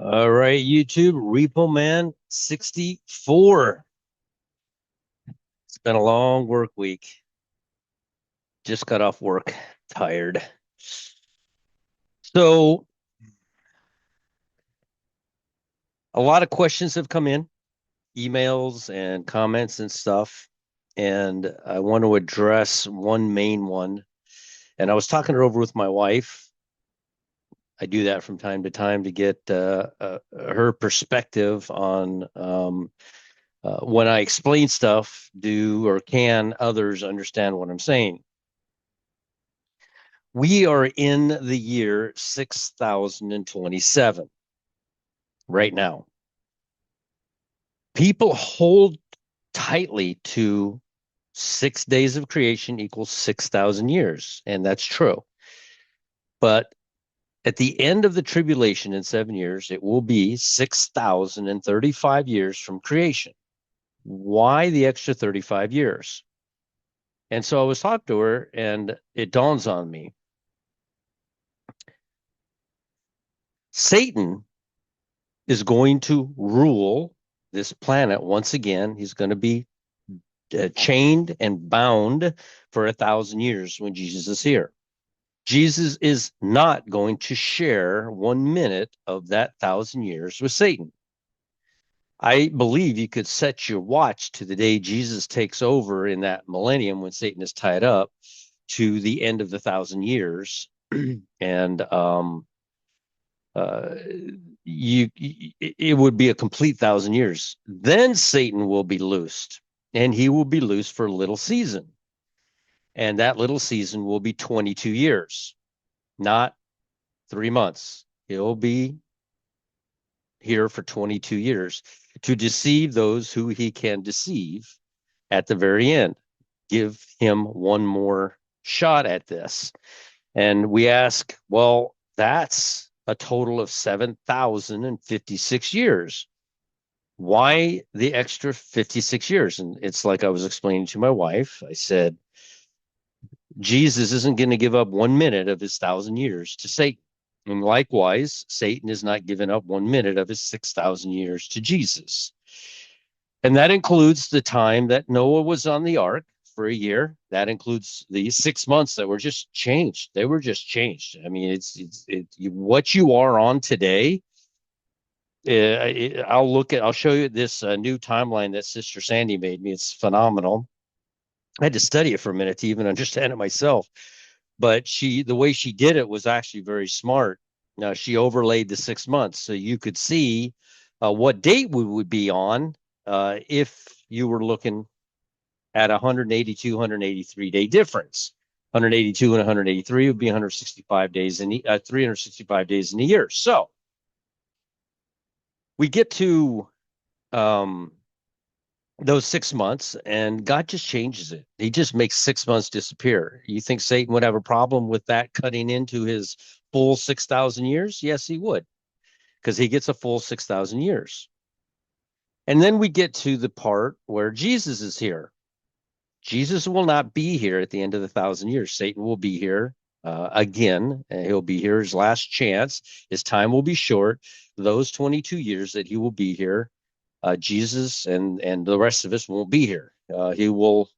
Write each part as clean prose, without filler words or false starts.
All right, YouTube, Repo Man 64. It's been a long work week. Just got off work, tired. So, a lot of questions have come in, emails and comments and stuff. And I want to address one main one. And I was talking it over with my wife. I do that from time to time to get her perspective on when I explain stuff, do or can others understand what I'm saying? We are in the year 6027 right now. People hold tightly to 6 days of creation equals 6,000 years, and that's true. But at the end of the tribulation in 7 years, it will be 6,035 years from creation. Why the extra 35 years? And so I was talking to her, and it dawns on me Satan is going to rule this planet once again. He's going to be chained and bound for 1,000 years when Jesus is here. Jesus is not going to share 1 minute of that 1,000 years with Satan. I believe you could set your watch to the day Jesus takes over in that millennium when Satan is tied up to the end of the 1,000 years. and uh, it would be a complete 1,000 years. Then Satan will be loosed, and he will be loosed for a little season. And that little season will be 22 years, not 3 months. He'll be here for 22 years to deceive those who he can deceive at the very end. Give him one more shot at this. And we ask, well, that's a total of 7,056 years. Why the extra 56 years? And it's like I was explaining to my wife. I said, Jesus isn't going to give up 1 minute of his 1,000 years to Satan. And likewise, Satan is not giving up 1 minute of his 6,000 years to Jesus. And that includes the time that Noah was on the ark for a year. That includes the 6 months that were just changed. They were just changed. I mean, what you are on today. I'll show you this new timeline that Sister Sandy made me. It's phenomenal. I had to study it for a minute to even understand it myself. But the way she did it was actually very smart. Now she overlaid the 6 months, so you could see what date we would be on if you were looking at 182, 183 day difference. 182 and 183 would be 165 days in 365 days in a year. So we get to um, those 6 months, and God just changes it. He just makes 6 months disappear. You think Satan would have a problem with that cutting into his full 6,000 years? Yes, he would, because he gets a full 6,000 years. And then we get to the part where Jesus is here. Jesus will not be here at the end of the 1,000 years. Satan will be here again. And he'll be here his last chance. His time will be short. Those 22 years that he will be here, Jesus and the rest of us won't be here. He will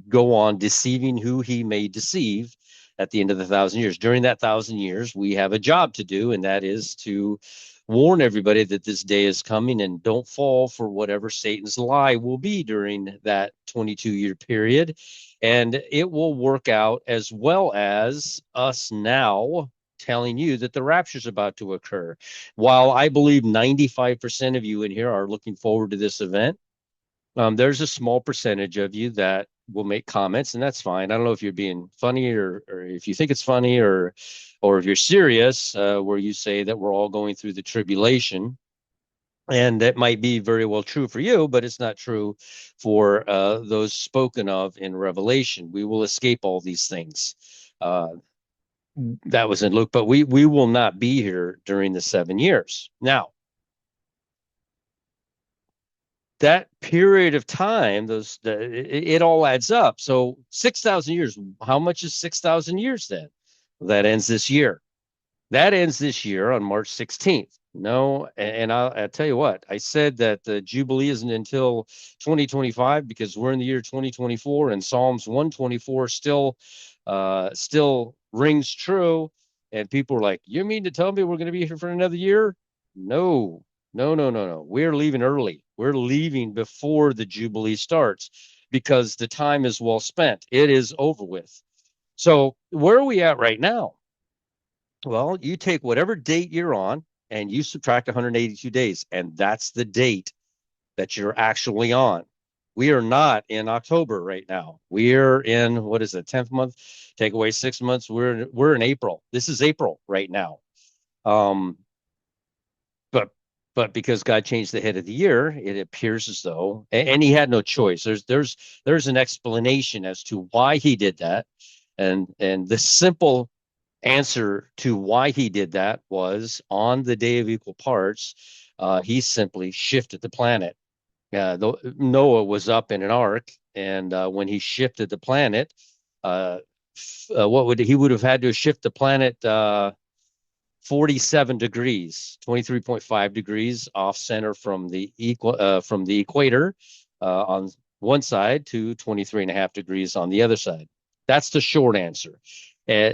go on deceiving who he may deceive at the end of the 1,000 years. During that 1,000 years, we have a job to do, and that is to warn everybody that this day is coming and don't fall for whatever Satan's lie will be during that 22-year period. And it will work out as well as us now telling you that the rapture is about to occur. While I believe 95% of you in here are looking forward to this event, there's a small percentage of you that will make comments, and that's fine. I don't know if you're being funny or if you think it's funny or if you're serious, where you say that we're all going through the tribulation. And that might be very well true for you, but it's not true for those spoken of in Revelation. We will escape all these things. That was in Luke, but we will not be here during the 7 years. Now, that period of time, it all adds up. So 6,000 years. How much is 6,000 years then? That ends this year. That ends this year on March 16th. No, and I'll tell you what, I said that the Jubilee isn't until 2025 because we're in the year 2024 and Psalms 124 still rings true. And people are like, you mean to tell me we're going to be here for another year? No, no, no, no, no. We're leaving early. We're leaving before the Jubilee starts because the time is well spent. It is over with. So where are we at right now? Well, you take whatever date you're on and you subtract 182 days, and that's the date that you're actually on. We are not in October right now. We're in what is it, 10th month? Take away 6 months. We're in April. This is April right now. Um, but but because God changed the head of the year, it appears as though, and he had no choice. There's an explanation as to why he did that, and the simple answer to why he did that was on the day of equal parts, he simply shifted the planet. Noah was up in an ark, and when he shifted the planet, uh, what would he would have had to shift the planet 47 degrees, 23.5 degrees off center from the equator on one side to 23.5 degrees on the other side. That's the short answer.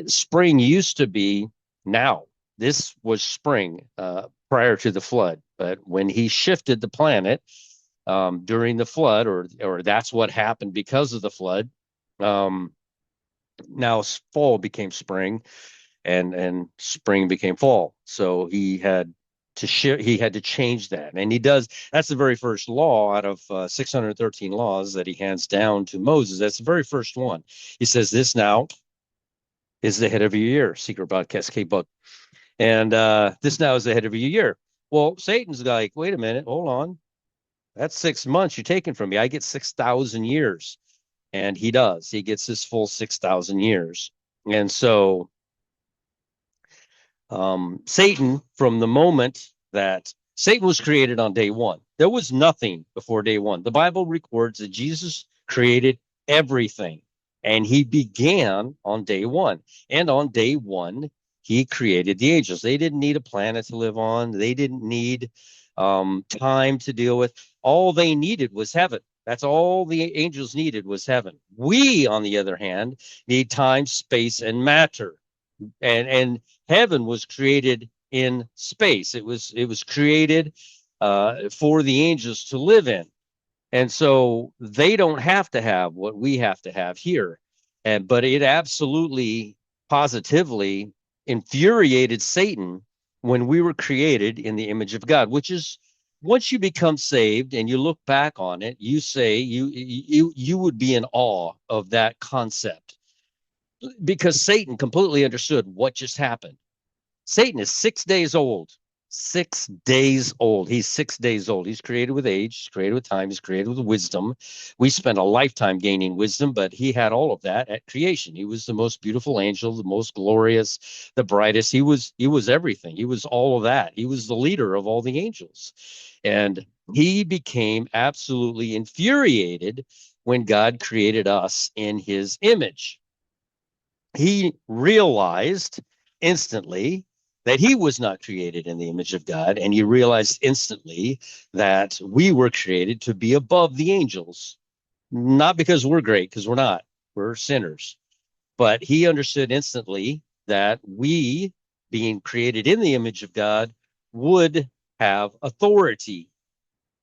Spring used to be now. This was spring prior to the flood, but when he shifted the planet during the flood, or that's what happened because of the flood. Um, Now fall became spring, and spring became fall. So he had to change that, and he does. That's the very first law out of 613 laws that he hands down to Moses. That's the very first one. He says, "This now is the head of your year." Secret Broadcast K book, and this now is the head of your year. Well, Satan's like, wait a minute, hold on. That's 6 months you're taking from me. I get 6,000 years, and he does. He gets his full 6,000 years, and so Satan, from the moment that Satan was created on day one, there was nothing before day one. The Bible records that Jesus created everything, and he began on day one. And on day one, he created the angels. They didn't need a planet to live on, they didn't need time to deal with. All they needed was heaven. That's all the angels needed was heaven. We, on the other hand, need time, space, and matter, and heaven was created in space. It was created for the angels to live in, and so they don't have to have what we have to have here. And but it absolutely, positively infuriated Satan when we were created in the image of God, which is, once you become saved and you look back on it, you say you would be in awe of that concept, because Satan completely understood what just happened. Satan is 6 days old. 6 days old. He's 6 days old. He's created with age, he's created with time, he's created with wisdom. We spent a lifetime gaining wisdom, but he had all of that at creation. He was the most beautiful angel, the most glorious, the brightest. He was everything. He was all of that. He was the leader of all the angels. And he became absolutely infuriated when God created us in his image. He realized instantly that he was not created in the image of God, and he realized instantly that we were created to be above the angels, not because we're great, because we're not. We're sinners. But he understood instantly that we, being created in the image of God, would have authority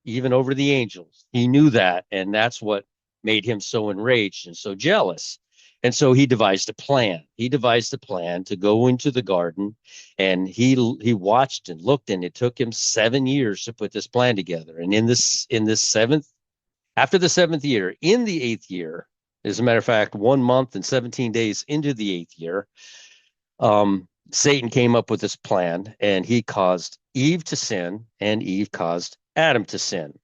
even over the angels. He knew that, and that's what made him so enraged and so jealous. And so he devised a plan. He devised a plan to go into the garden, and he watched and looked, and it took him 7 years to put this plan together. And in this seventh, after the seventh year, in the eighth year, as a matter of fact, 1 month and 17 days into the eighth year, Satan came up with this plan, and he caused Eve to sin, and Eve caused Adam to sin.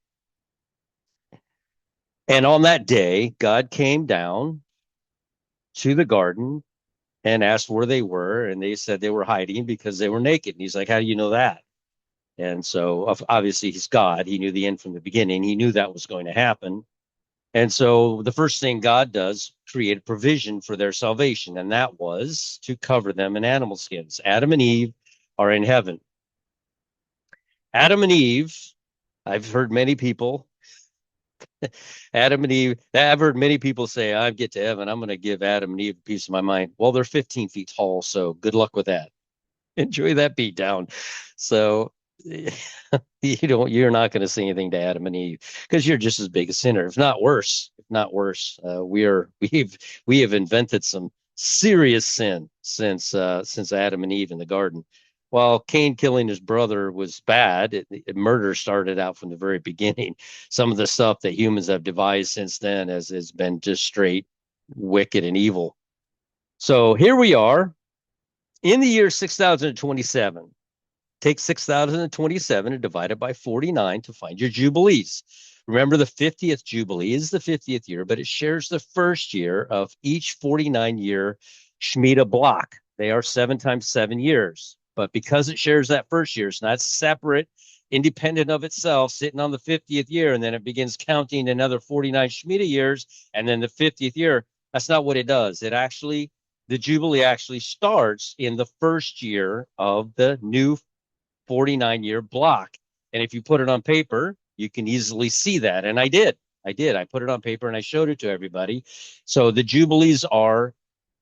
And on that day, God came down to the garden and asked where they were. And they said they were hiding because they were naked. And he's like, how do you know that? And so obviously he's God. He knew the end from the beginning. He knew that was going to happen. And so the first thing God does, create a provision for their salvation. And that was to cover them in animal skins. Adam and Eve are in heaven. Adam and Eve, I've heard many people, Adam and Eve, I've heard many people say, I get to heaven, I'm going to give Adam and Eve a piece of my mind. Well, they're 15 feet tall, so good luck with that. Enjoy that beat down. So you're not going to say anything to Adam and Eve because you're just as big a sinner, if not worse. If not worse, we have invented some serious sin since Adam and Eve in the garden. While Cain killing his brother was bad, murder started out from the very beginning. Some of the stuff that humans have devised since then has been just straight wicked and evil. So here we are in the year 6027. Take 6027 and divide it by 49 to find your jubilees. Remember, the 50th jubilee is the 50th year, but it shares the first year of each 49-year Shemitah block. They are 7 times 7 years. But because it shares that first year, it's not separate, independent of itself, sitting on the 50th year, and then it begins counting another 49 Shemitah years, and then the 50th year. That's not what it does. The Jubilee actually starts in the first year of the new 49-year block. And if you put it on paper, you can easily see that. And I did. I put it on paper and I showed it to everybody. So the Jubilees are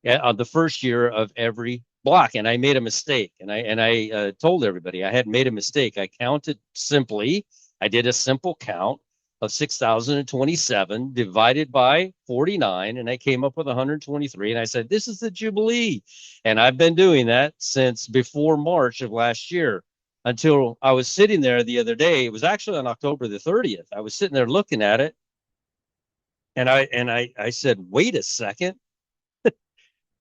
on the first year of every block. And I made a mistake. And I told everybody I had made a mistake. I counted simply. I did a simple count of 6,027 divided by 49, and I came up with 123. And I said, this is the Jubilee. And I've been doing that since before March of last year, until I was sitting there the other day. It was actually on October the 30th. I was sitting there looking at it, and I said, wait a second.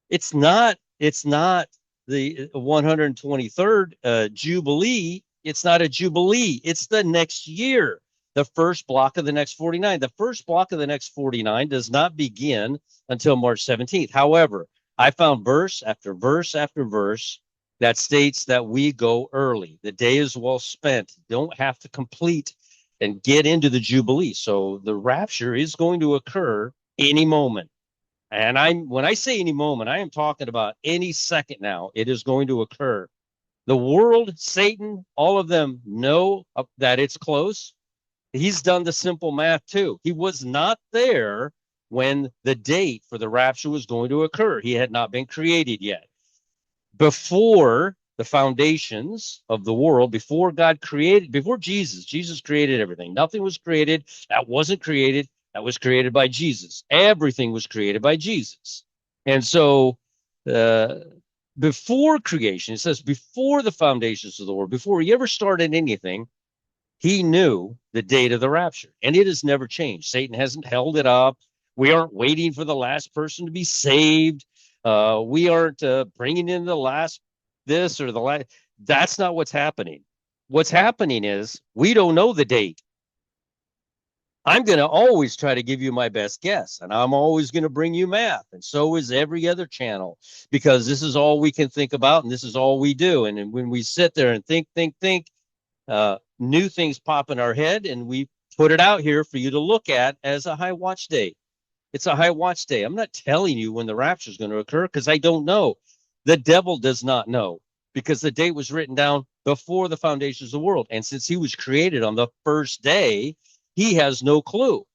It's not the 123rd Jubilee. It's not a Jubilee. It's the next year. The first block of the next 49. The first block of the next 49 does not begin until March 17th. However, I found verse after verse after verse that states that we go early. The day is well spent. Don't have to complete and get into the Jubilee. So the rapture is going to occur any moment. And when I say any moment, I am talking about any second now. It is going to occur. The world, Satan, all of them know that it's close. He's done the simple math too. He was not there when the date for the rapture was going to occur. He had not been created yet. Before the foundations of the world, before Jesus created everything. Nothing was created that wasn't created that was created by Jesus. Everything was created by Jesus. And so before creation, it says before the foundations of the world, before he ever started anything, he knew the date of the rapture, and it has never changed. Satan hasn't held it up. We aren't waiting for the last person to be saved. We aren't bringing in the last this or the last. That's not what's happening. What's happening is we don't know the date. I'm going to always try to give you my best guess, and I'm always going to bring you math, and so is every other channel, because this is all we can think about, and this is all we do. And when we sit there and think, new things pop in our head, and we put it out here for you to look at as a high watch day. It's a high watch day. I'm not telling you when the rapture is going to occur because I don't know. The devil does not know, because the date was written down before the foundations of the world. And since he was created on the first day, he has no clue.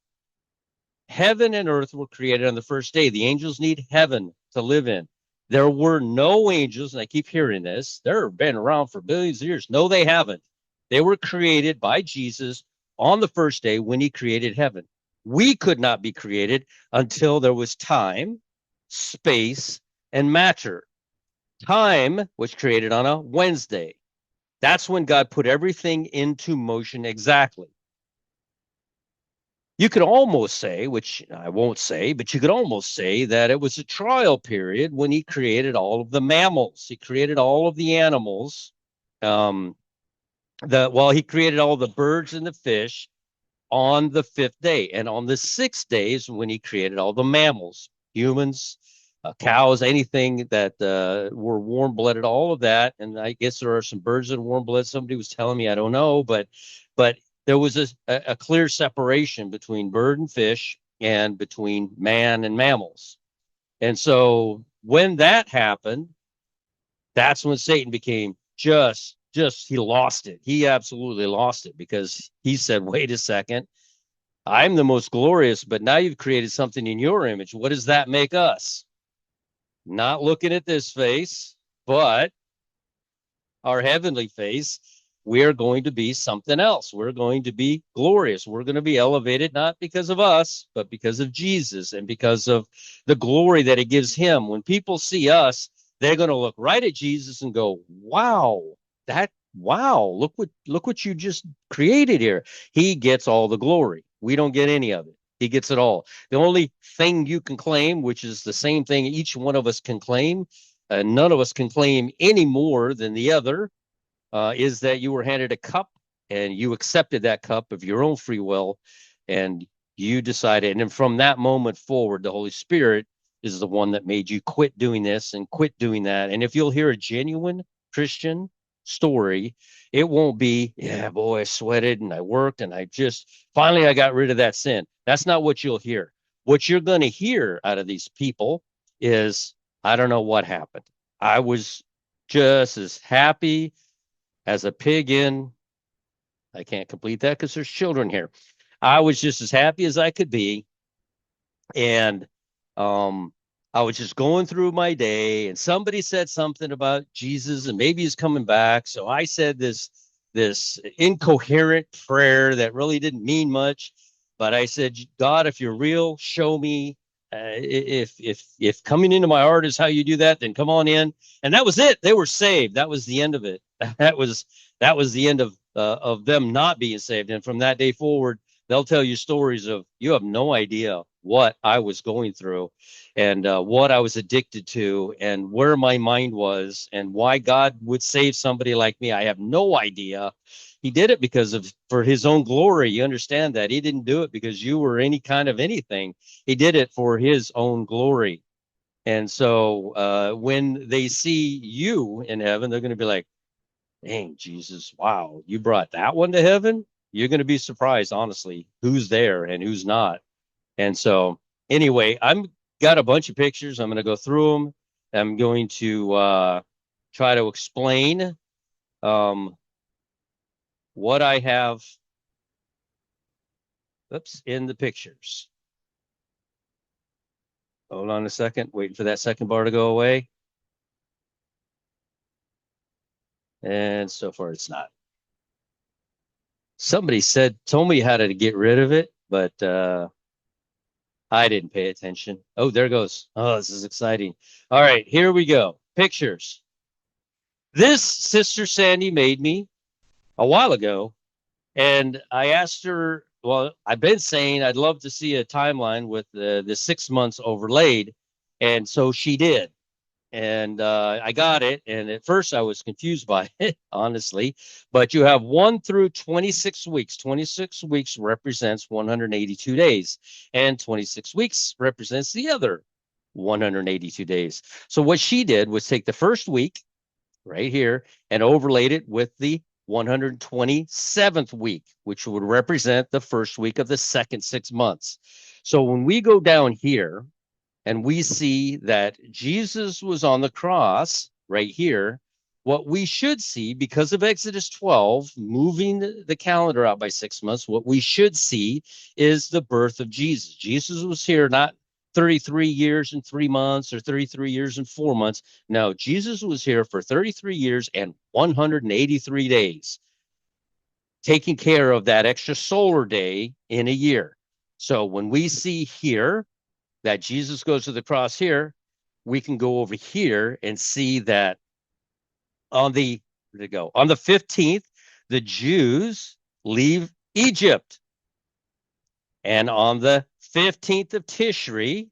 Heaven and earth were created on the first day. The angels need heaven to live in. There were no angels, and I keep hearing this. They've been around for billions of years. No, they haven't. They were created by Jesus on the first day when he created heaven. We could not be created until there was time, space, and matter. Time was created on a Wednesday. That's when God put everything into motion exactly. You could almost say, which I won't say, but you could almost say that it was a trial period when he created all of the mammals. He created all of the animals. He created all the birds and the fish on the fifth day. And on the 6 days, when he created all the mammals, humans, cows, anything that were warm-blooded, all of that. And I guess there are some birds that are warm-blooded. Somebody was telling me, I don't know, but there was a clear separation between bird and fish and between man and mammals. And so when that happened, that's when Satan became just he lost it. He absolutely lost it because he said, wait a second, I'm the most glorious, but now you've created something in your image. What does that make us? Not looking at this face, but our heavenly face, we are going to be something else. We're going to be glorious. We're going to be elevated, not because of us, but because of Jesus and because of the glory that it gives him. When people see us, they're going to look right at Jesus and go, wow, look what you just created here. He gets all the glory. We don't get any of it. He gets it all. The only thing you can claim, which is the same thing each one of us can claim, none of us can claim any more than the other, is that you were handed a cup and you accepted that cup of your own free will and you decided. And then from that moment forward, the Holy Spirit is the one that made you quit doing this and quit doing that. And if you'll hear a genuine Christian story, it won't be, yeah, boy, I sweated and I worked and I just finally I got rid of that sin. That's not what you'll hear. What you're going to hear out of these people is, I don't know what happened. I was just as happy as a pig in, I can't complete that because there's children here. I was just as happy as I could be. And I was just going through my day and somebody said something about Jesus and maybe he's coming back. So I said this incoherent prayer that really didn't mean much. But I said, God, if you're real, show me. If coming into my heart is how you do that, then come on in. And that was it. They were saved. That was the end of it. That was the end of them not being saved. And from that day forward, they'll tell you stories of, you have no idea what I was going through and what I was addicted to and where my mind was and why God would save somebody like me. I have no idea. He did it for his own glory. You understand that? He didn't do it because you were any kind of anything. He did it for his own glory. And so when they see you in heaven, they're going to be like, dang, Jesus, wow, you brought that one to heaven? You're going to be surprised, honestly, who's there and who's not. And so anyway, I'm got a bunch of pictures. I'm going to go through them. I'm going to try to explain what I have in the pictures. Hold on a second. Waiting for that second bar to go away. And so far it's not. Somebody told me how to get rid of it, but I didn't pay attention. Oh, there it goes. Oh, this is exciting. All right, here we go. Pictures. This Sister Sandy made me a while ago, and I asked her, well, I've been saying I'd love to see a timeline with the 6 months overlaid, and so she did. And I got it. And at first I was confused by it, honestly. But you have 1 through 26 weeks. 26 weeks represents 182 days. And 26 weeks represents the other 182 days. So what she did was take the first week right here and overlaid it with the 127th week, which would represent the first week of the second 6 months. So when we go down here, and we see that Jesus was on the cross right here, what we should see, because of Exodus 12, moving the calendar out by 6 months, what we should see is the birth of Jesus. Jesus was here not 33 years and 3 months or 33 years and 4 months. No, Jesus was here for 33 years and 183 days, taking care of that extra solar day in a year. So when we see here that Jesus goes to the cross here, we can go over here and see that on the 15th, the Jews leave Egypt. And on the 15th of Tishri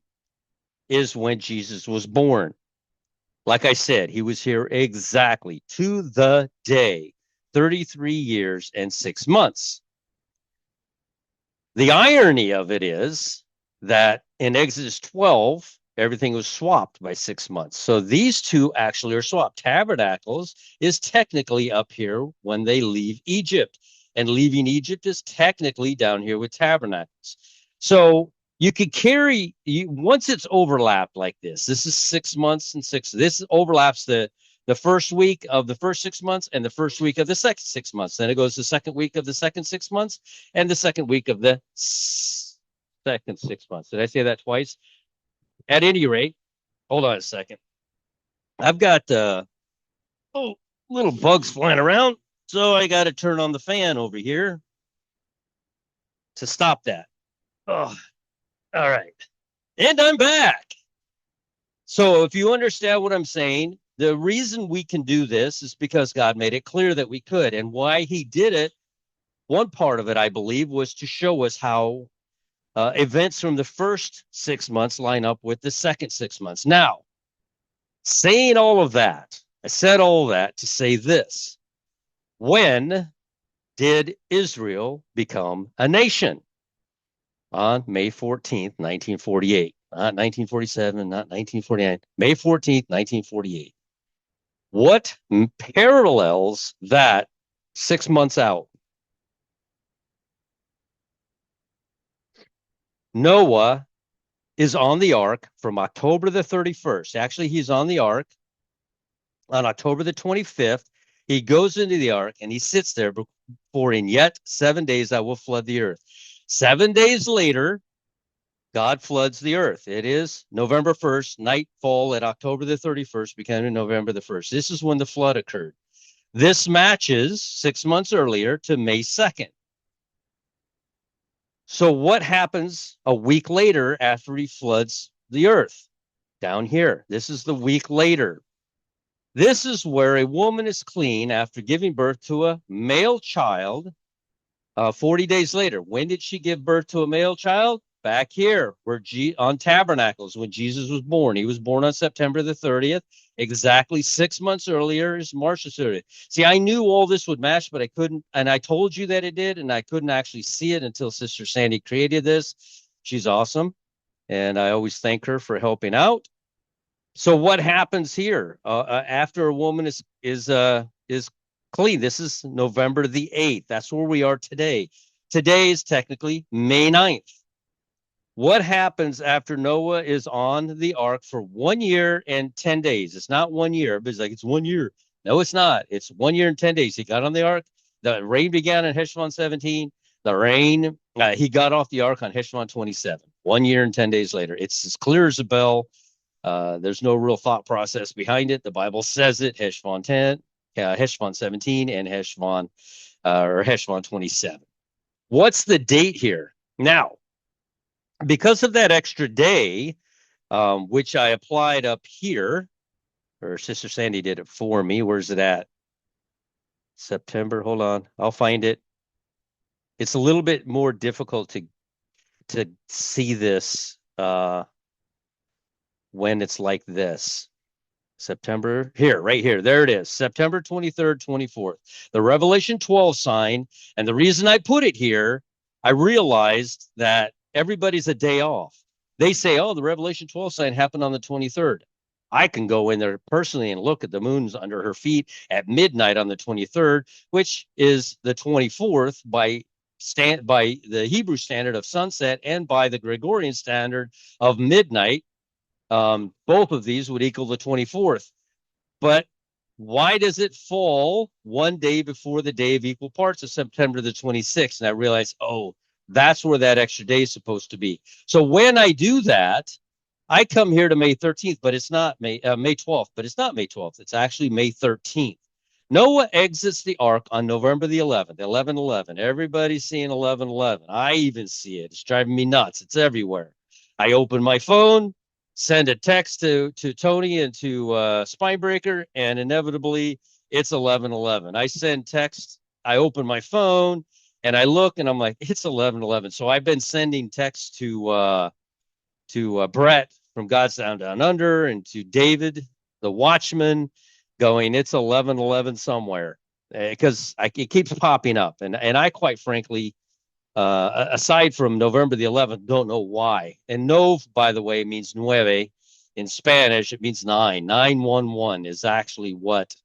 is when Jesus was born. Like I said, he was here exactly to the day, 33 years and 6 months. The irony of it is that in Exodus 12, everything was swapped by 6 months. So these two actually are swapped. Tabernacles is technically up here when they leave Egypt, and leaving Egypt is technically down here with tabernacles. So you could once it's overlapped like this. This is 6 months and 6. This overlaps the the first week of the first 6 months and the first week of the second 6 months. Then it goes the second week of the second 6 months and the second week of the second 6 months. Did I say that twice? At any rate, hold on a second. I've got oh, little bugs flying around, so I got to turn on the fan over here to stop that. Oh, all right. And I'm back. So if you understand what I'm saying, the reason we can do this is because God made it clear that we could. And why he did it, one part of it, I believe, was to show us how events from the first 6 months line up with the second 6 months. Now, saying all of that, I said all that to say this. When did Israel become a nation? On May 14th, 1948. Not 1947, not 1949. May 14th, 1948. What parallels that 6 months out? Noah is on the ark from October the 31st. Actually, he's on the ark on October the 25th. He goes into the ark and he sits there for in yet 7 days I will flood the earth. 7 days later, God floods the earth. It is November 1st, nightfall at October the 31st, becoming November the 1st. This is when the flood occurred. This matches 6 months earlier to May 2nd. So what happens a week later after he floods the earth? Down here. This is the week later. This is where a woman is clean after giving birth to a male child 40 days later. When did she give birth to a male child? Back here, where on Tabernacles, when Jesus was born. He was born on September the 30th, exactly 6 months earlier is Marsh's 30th. See, I knew all this would match, but I couldn't, and I told you that it did, and I couldn't actually see it until Sister Sandy created this. She's awesome, and I always thank her for helping out. So what happens here after a woman is clean? This is November the 8th. That's where we are today. Today is technically May 9th. What happens after Noah is on the ark for 1 year and 10 days? It's not 1 year, but it's like, it's 1 year. No, it's not. It's 1 year and 10 days. He got on the ark. The rain began in Heshvan 17. The rain, he got off the ark on Heshvan 27. 1 year and 10 days later. It's as clear as a bell. There's no real thought process behind it. The Bible says it. Heshvan 10, Heshvan 17, and Heshvan 27. What's the date here? Now, because of that extra day, which I applied up here, or Sister Sandy did it for me. Where's it at? September. Hold on. I'll find it. It's a little bit more difficult to see this when it's like this. September, here, right here. There it is. September 23rd, 24th. The Revelation 12 sign. And the reason I put it here, I realized that everybody's a day off. They say, oh, the Revelation 12 sign happened on the 23rd. I can go in there personally and look at the moons under her feet at midnight on the 23rd, which is the 24th by the Hebrew standard of sunset and by the Gregorian standard of midnight. Both of these would equal the 24th. But why does it fall 1 day before the day of equal parts of September the 26th? And I realized, oh, that's where that extra day is supposed to be. So when I do that, I come here to May 13th, but it's not May 12th, but it's not May 12th. It's actually May 13th. Noah exits the ark on November the 11th, 11/11. Everybody's seeing 11/11. I even see it. It's driving me nuts. It's everywhere. I open my phone, send a text to Tony and to Spinebreaker, and inevitably it's 11/11. I send text, I open my phone, and I look, and I'm like, it's 11/11. So I've been sending texts to Brett from God's Down Under, and to David, the watchman, going, it's 11/11 somewhere, because it keeps popping up, and I quite frankly, aside from November the 11th, don't know why. And Nov, by the way, means nueve in Spanish. It means 9. 911 is actually what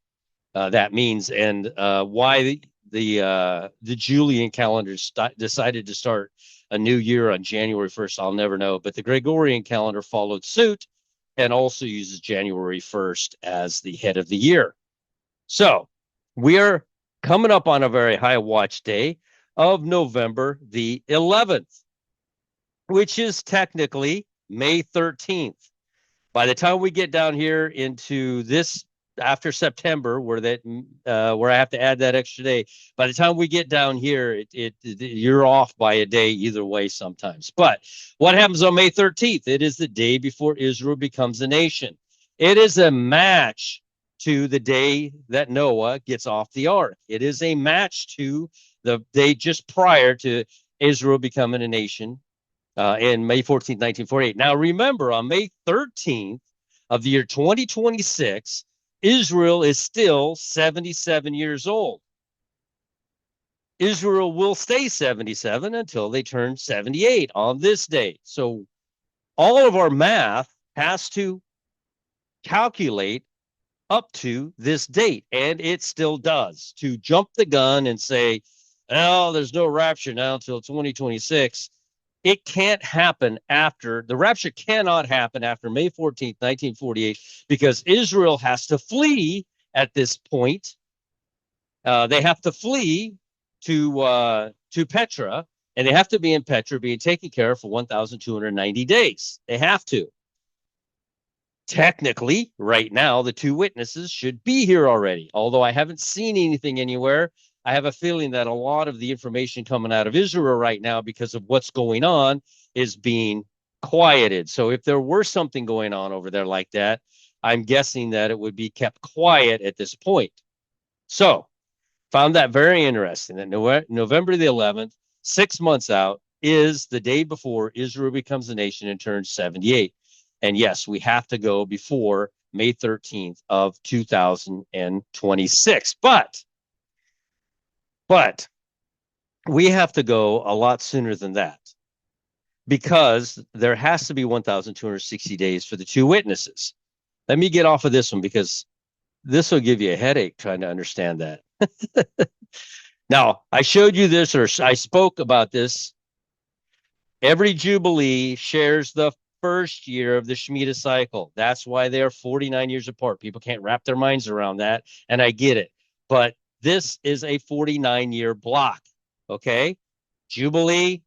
that means, and why the Julian calendar decided to start a new year on January 1st, I'll never know. But the Gregorian calendar followed suit and also uses January 1st as the head of the year. So we are coming up on a very high watch day of November the 11th, which is technically May 13th. By the time we get down here into this after September, where I have to add that extra day, by the time we get down here, you're off by a day either way sometimes. But what happens on May 13th? It is the day before Israel becomes a nation. It is a match to the day that Noah gets off the ark. It is a match to the day just prior to Israel becoming a nation in May 14th, 1948. Now, remember, on May 13th of the year 2026, Israel is still 77 years old. Israel will stay 77 until they turn 78 on this date. So all of our math has to calculate up to this date, and it still does. To jump the gun and say, oh, there's no rapture now until 2026, it can't happen after the rapture cannot happen after May 14th, 1948, because Israel has to flee at this point. They have to flee to Petra, and they have to be in Petra being taken care of for 1,290 days. They have to. Technically, right now, the two witnesses should be here already. Although I haven't seen anything anywhere, I have a feeling that a lot of the information coming out of Israel right now, because of what's going on, is being quieted. So if there were something going on over there like that, I'm guessing that it would be kept quiet at this point. So found that very interesting that November the 11th, 6 months out, is the day before Israel becomes a nation and turns 78. And yes, we have to go before May 13th of 2026. But we have to go a lot sooner than that, because there has to be 1,260 days for the two witnesses. Let me get off of this one, because this will give you a headache trying to understand that. Now, I showed you this, or I spoke about this. Every Jubilee shares the first year of the Shemitah cycle. That's why they are 49 years apart. People can't wrap their minds around that, and I get it. But this is a 49-year block, okay? Jubilee,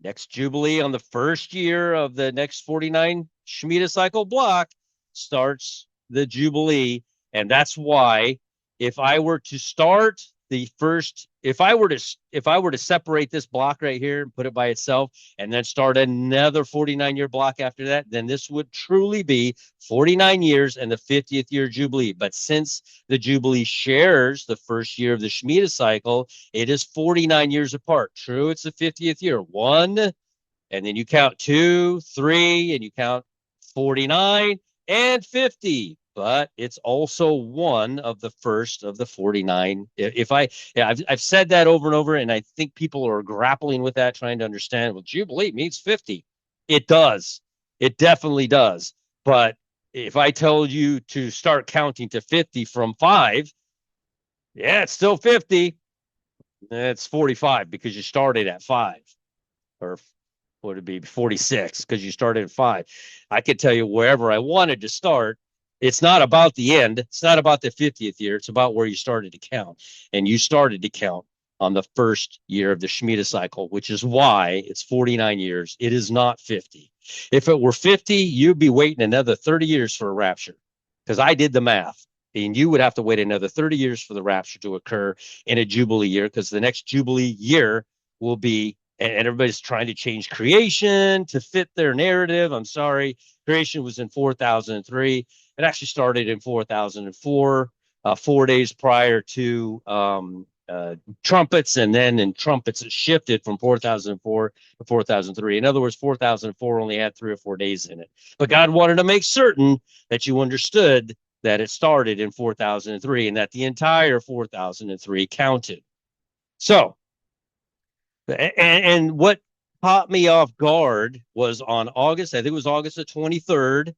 next Jubilee on the first year of the next 49 Shemitah cycle block starts the Jubilee, and that's why if I were to start the first, if I were to separate this block right here and put it by itself, and then start another 49-year block after that, then this would truly be 49 years and the 50th year Jubilee. But since the Jubilee shares the first year of the Shemitah cycle, it is 49 years apart. True, it's the 50th year. One, and then you count 2, 3, and you count 49 and 50. But it's also one of the first of the 49. I've said that over and over, and I think people are grappling with that, trying to understand. Well, Jubilee means 50. It does. It definitely does. But if I told you to start counting to 50 from 5, yeah, it's still 50. It's 45 because you started at 5, or would it be 46 because you started at 5? I could tell you wherever I wanted to start. It's not about the end. It's not about the 50th year. It's about where you started to count. And you started to count on the first year of the Shemitah cycle, which is why it's 49 years. It is not 50. If it were 50, you'd be waiting another 30 years for a rapture, because I did the math. And you would have to wait another 30 years for the rapture to occur in a Jubilee year, because the next Jubilee year will be, and everybody's trying to change creation to fit their narrative. I'm sorry. Creation was in 4003. It actually started in 4004, 4 days prior to trumpets, and then in trumpets it shifted from 4004 to 4003. In other words, 4004 only had 3 or 4 days in it. But God wanted to make certain that you understood that it started in 4003 and that the entire 4003 counted. So, and what caught me off guard was on August, I think it was August the 23rd,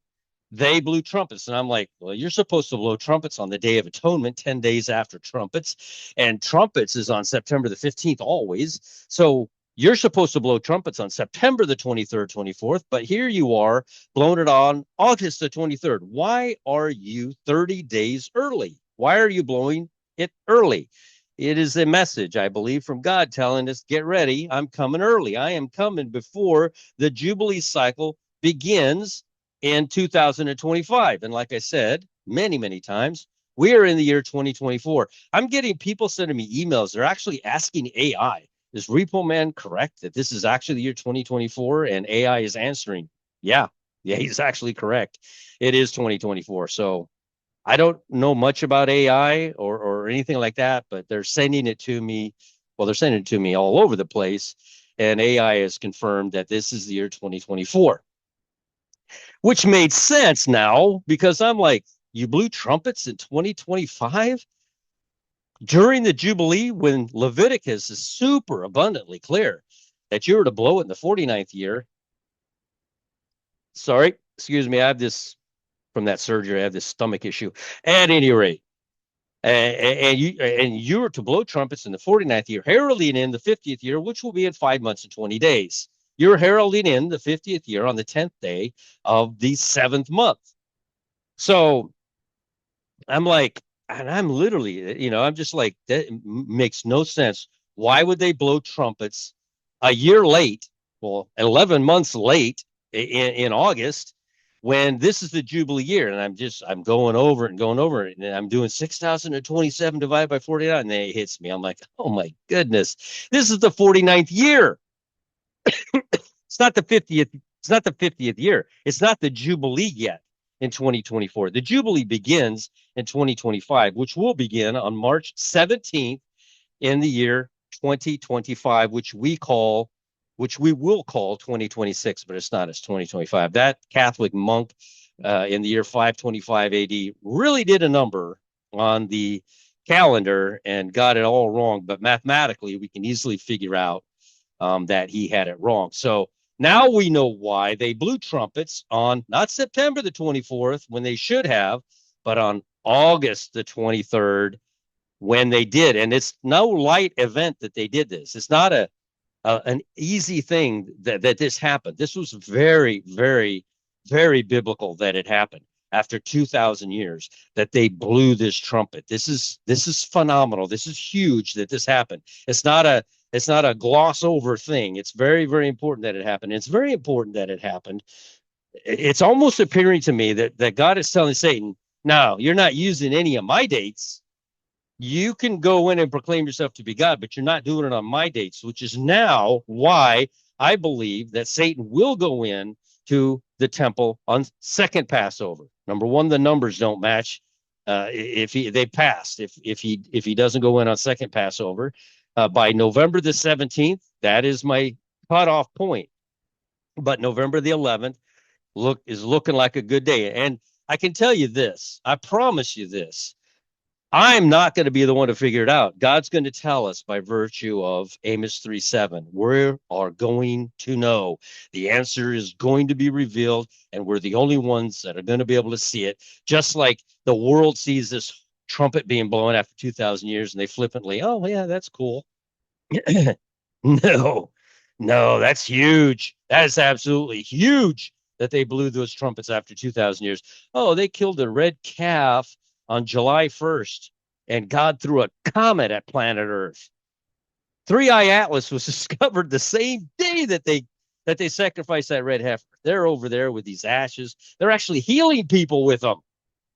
they blew trumpets. And I'm like, well, you're supposed to blow trumpets on the Day of Atonement, 10 days after trumpets. And trumpets is on September the 15th always. So You're supposed to blow trumpets on September the 23rd, 24th, but here you are blowing it on August the 23rd. Why are you 30 days early? Why are you blowing it early? It is a message, I believe, from God telling us, get ready. I'm coming early. I am coming before the Jubilee cycle begins in 2025. And like I said, many, many times, we are in the year 2024. I'm getting people sending me emails. They're actually asking AI, is Repo Man correct that this is actually the year 2024? And AI is answering, yeah, he's actually correct. It is 2024. So I don't know much about AI or anything like that, but they're sending it to me. Well, they're sending it to me all over the place. And AI has confirmed that this is the year 2024, which made sense now because I'm like, you blew trumpets in 2025 during the Jubilee when Leviticus is super abundantly clear that you were to blow it in the 49th year. Sorry, excuse me. I have this from that surgery. I have this stomach issue. At any rate, and you are to blow trumpets in the 49th year, heralding in the 50th year, which will be in 5 months and 20 days. You're heralding in the 50th year on the 10th day of the 7th month. So I'm like, and I'm literally, I'm just like, that makes no sense. Why would they blow trumpets a year late? Well, 11 months late in August when this is the Jubilee year. And I'm going over it and going over it. And I'm doing 6,027 divided by 49. And then it hits me. I'm like, oh my goodness, this is the 49th year. It's not the 50th. It's not the 50th year. It's not the Jubilee yet in 2024. The Jubilee begins in 2025, which will begin on March 17th in the year 2025, which we will call 2026, but it's not. It's 2025. That Catholic monk in the year 525 AD really did a number on the calendar and got it all wrong. But mathematically, we can easily figure out that he had it wrong. So now we know why they blew trumpets on not September the 24th when they should have, but on August the 23rd when they did. And it's no light event that they did this. It's not an easy thing that this happened. This was very, very, very biblical that it happened after 2,000 years that they blew this trumpet. This is phenomenal. This is huge that this happened. It's not a gloss over thing. It's very, very important that it happened. It's very important that it happened. It's almost appearing to me that God is telling Satan, no, you're not using any of my dates. You can go in and proclaim yourself to be God, but you're not doing it on my dates, which is now why I believe that Satan will go in to the temple on second Passover. Number one, the numbers don't match. If they passed, if he doesn't go in on second Passover by November the 17th, that is my cutoff point. But November the 11th is looking like a good day, and I can tell you this. I promise you this. I'm not going to be the one to figure it out. God's going to tell us by virtue of Amos 3:7. We are going to know. The answer is going to be revealed, and we're the only ones that are going to be able to see it. Just like the world sees this trumpet being blown after 2,000 years, and they flippantly, oh, yeah, that's cool. No, that's huge. That is absolutely huge that they blew those trumpets after 2,000 years. Oh, they killed a red calf on July 1st, and God threw a comet at planet Earth. Three-Eye Atlas was discovered the same day that they sacrificed that red heifer. They're over there with these ashes. They're actually healing people with them.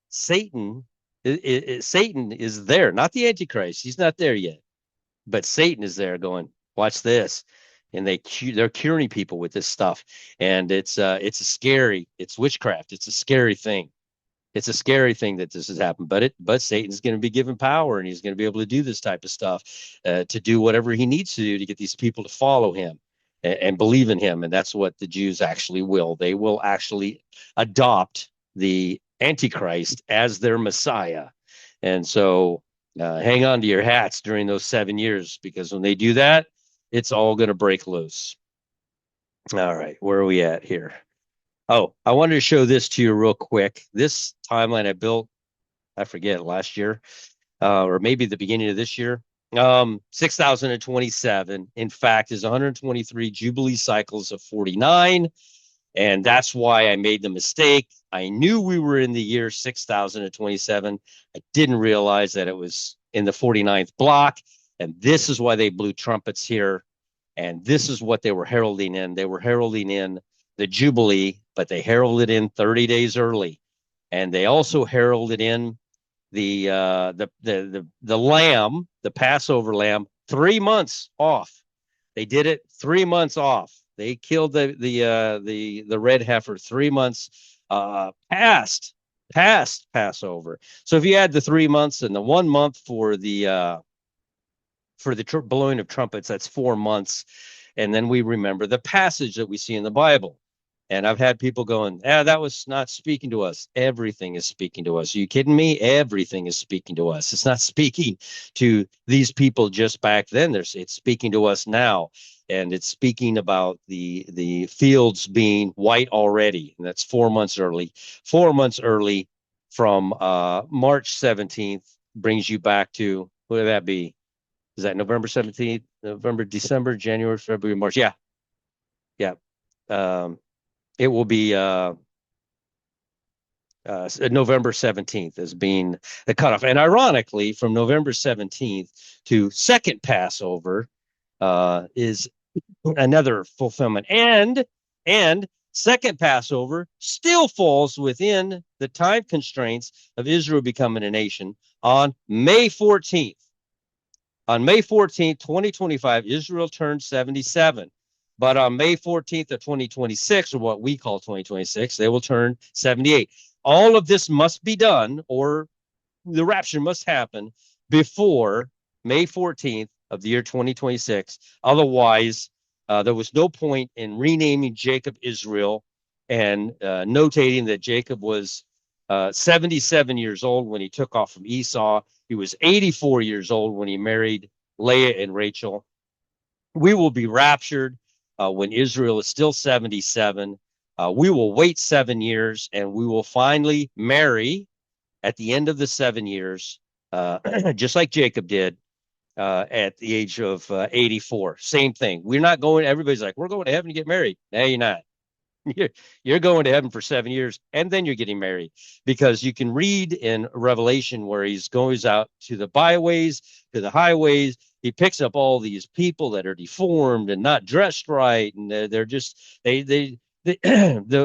Satan is there, not the Antichrist. He's not there yet, but Satan is there going, watch this. And they're curing people with this stuff. And it's witchcraft. It's a scary thing. It's a scary thing that this has happened, but Satan's going to be given power, and he's going to be able to do this type of stuff, to do whatever he needs to do to get these people to follow him and believe in him. And that's what the Jews actually will. They will actually adopt the Antichrist as their Messiah. And so hang on to your hats during those 7 years, because when they do that, it's all going to break loose. All right, where are we at here? Oh, I wanted to show this to you real quick. This timeline I built, I forget, last year, or maybe the beginning of this year. 6,027, in fact, is 123 Jubilee cycles of 49. And that's why I made the mistake. I knew we were in the year 6,027. I didn't realize that it was in the 49th block. And this is why they blew trumpets here. And this is what they were heralding in. They were heralding in the Jubilee, but they heralded in 30 days early. And they also heralded in the lamb, the Passover lamb, 3 months off. They did it 3 months off. They killed the red heifer 3 months past Passover. So if you add the 3 months and the 1 month for the blowing of trumpets, that's 4 months. And then we remember the passage that we see in the Bible. And I've had people going, that was not speaking to us. Everything is speaking to us. Are you kidding me? Everything is speaking to us. It's not speaking to these people just back then. It's speaking to us now. And it's speaking about the fields being white already. And that's 4 months early. 4 months early from March 17th brings you back to, what would that be? Is that November 17th, November, December, January, February, March? Yeah. Yeah. It will be November 17th as being the cutoff. And ironically, from November 17th to second Passover is another fulfillment. And second Passover still falls within the time constraints of Israel becoming a nation on May 14th. On May 14th, 2025, Israel turned 77. But on May 14th of 2026, or what we call 2026, they will turn 78. All of this must be done, or the rapture must happen before May 14th of the year 2026. Otherwise, there was no point in renaming Jacob Israel and notating that Jacob was 77 years old when he took off from Esau. He was 84 years old when he married Leah and Rachel. We will be raptured when Israel is still 77. We will wait 7 years and we will finally marry at the end of the 7 years, just like Jacob did at the age of 84. Same thing. We're not going, everybody's like, we're going to heaven to get married. No, you're not. You're going to heaven for 7 years and then you're getting married, because you can read in Revelation where he goes out to the byways, to the highways. He picks up all these people that are deformed and not dressed right, and they're just the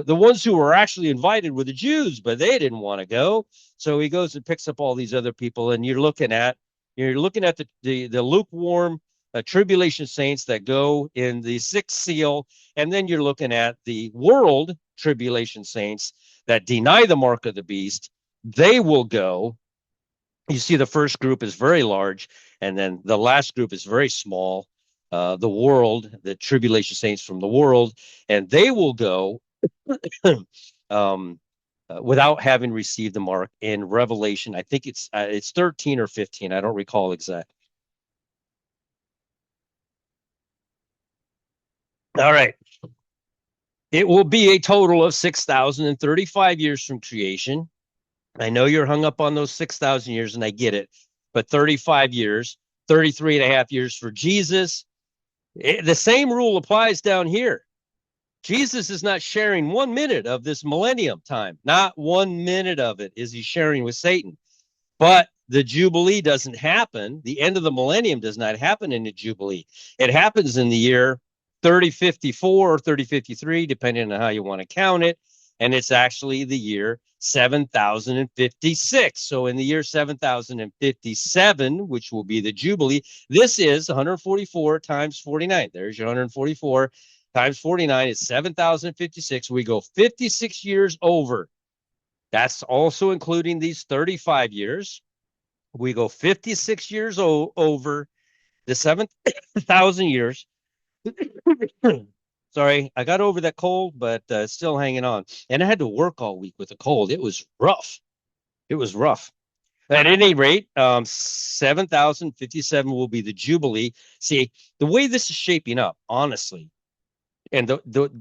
ones who were actually invited were the Jews, but they didn't want to go. So he goes and picks up all these other people, and you're looking at the lukewarm tribulation saints that go in the sixth seal, and then you're looking at the world tribulation saints that deny the mark of the beast. They will go. You see, the first group is very large, and then the last group is very small. The world, the tribulation saints from the world, and they will go without having received the mark in Revelation. I think it's 13 or 15. I don't recall exactly. All right. It will be a total of 6,035 years from creation. I know you're hung up on those 6,000 years, and I get it, but 35 years, 33 and a half years for Jesus. The same rule applies down here. Jesus is not sharing 1 minute of this millennium time. Not 1 minute of it is he sharing with Satan. But the Jubilee doesn't happen. The end of the millennium does not happen in the Jubilee. It happens in the year 3054 or 3053, depending on how you want to count it. And it's actually the year 7056. So in the year 7057, which will be the Jubilee, this is 144 times 49. There's your 144 times 49 is 7,056. We go 56 years over. That's also including these 35 years. We go 56 years over the 7,000 years. Sorry, I got over that cold, but still hanging on. And I had to work all week with a cold. It was rough. It was rough. At any rate, 7,057 will be the Jubilee. See, the way this is shaping up, honestly, and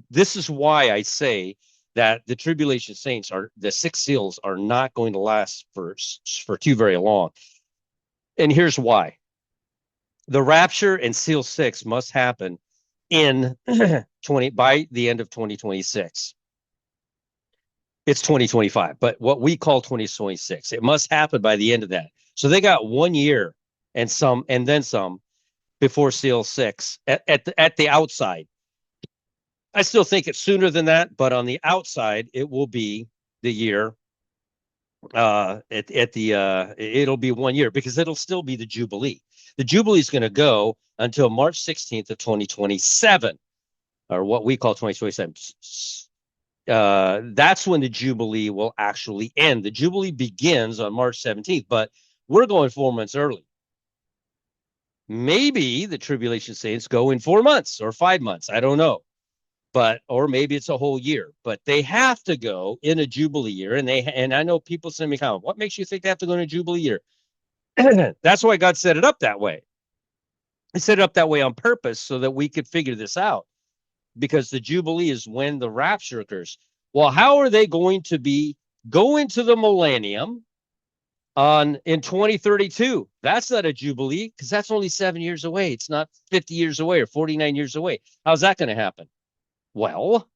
this is why I say that the tribulation saints the six seals are not going to last for too very long. And here's why. The rapture and seal 6 must happen in 20 by the end of 2026. It's 2025, but what we call 2026, it must happen by the end of that. So they got 1 year and some, and then some before seal 6 at the outside. I still think it's sooner than that, but on the outside, it will be the year. At the it'll be 1 year because it'll still be the Jubilee. The Jubilee is going to go until March 16th of 2027, or what we call 2027. That's when the Jubilee will actually end. The Jubilee begins on March 17th, but we're going 4 months early. Maybe the tribulation saints go in 4 months or 5 months. I don't know. But or maybe it's a whole year, but they have to go in a Jubilee year. And I know people send me comment, what makes you think they have to go in a Jubilee year? That's why God set it up that way. He set it up that way on purpose so that we could figure this out, because the Jubilee is when the rapture occurs. Well, how are they going to be going to the millennium in 2032? That's not a Jubilee because that's only 7 years away. It's not 50 years away or 49 years away. How's that going to happen? Well,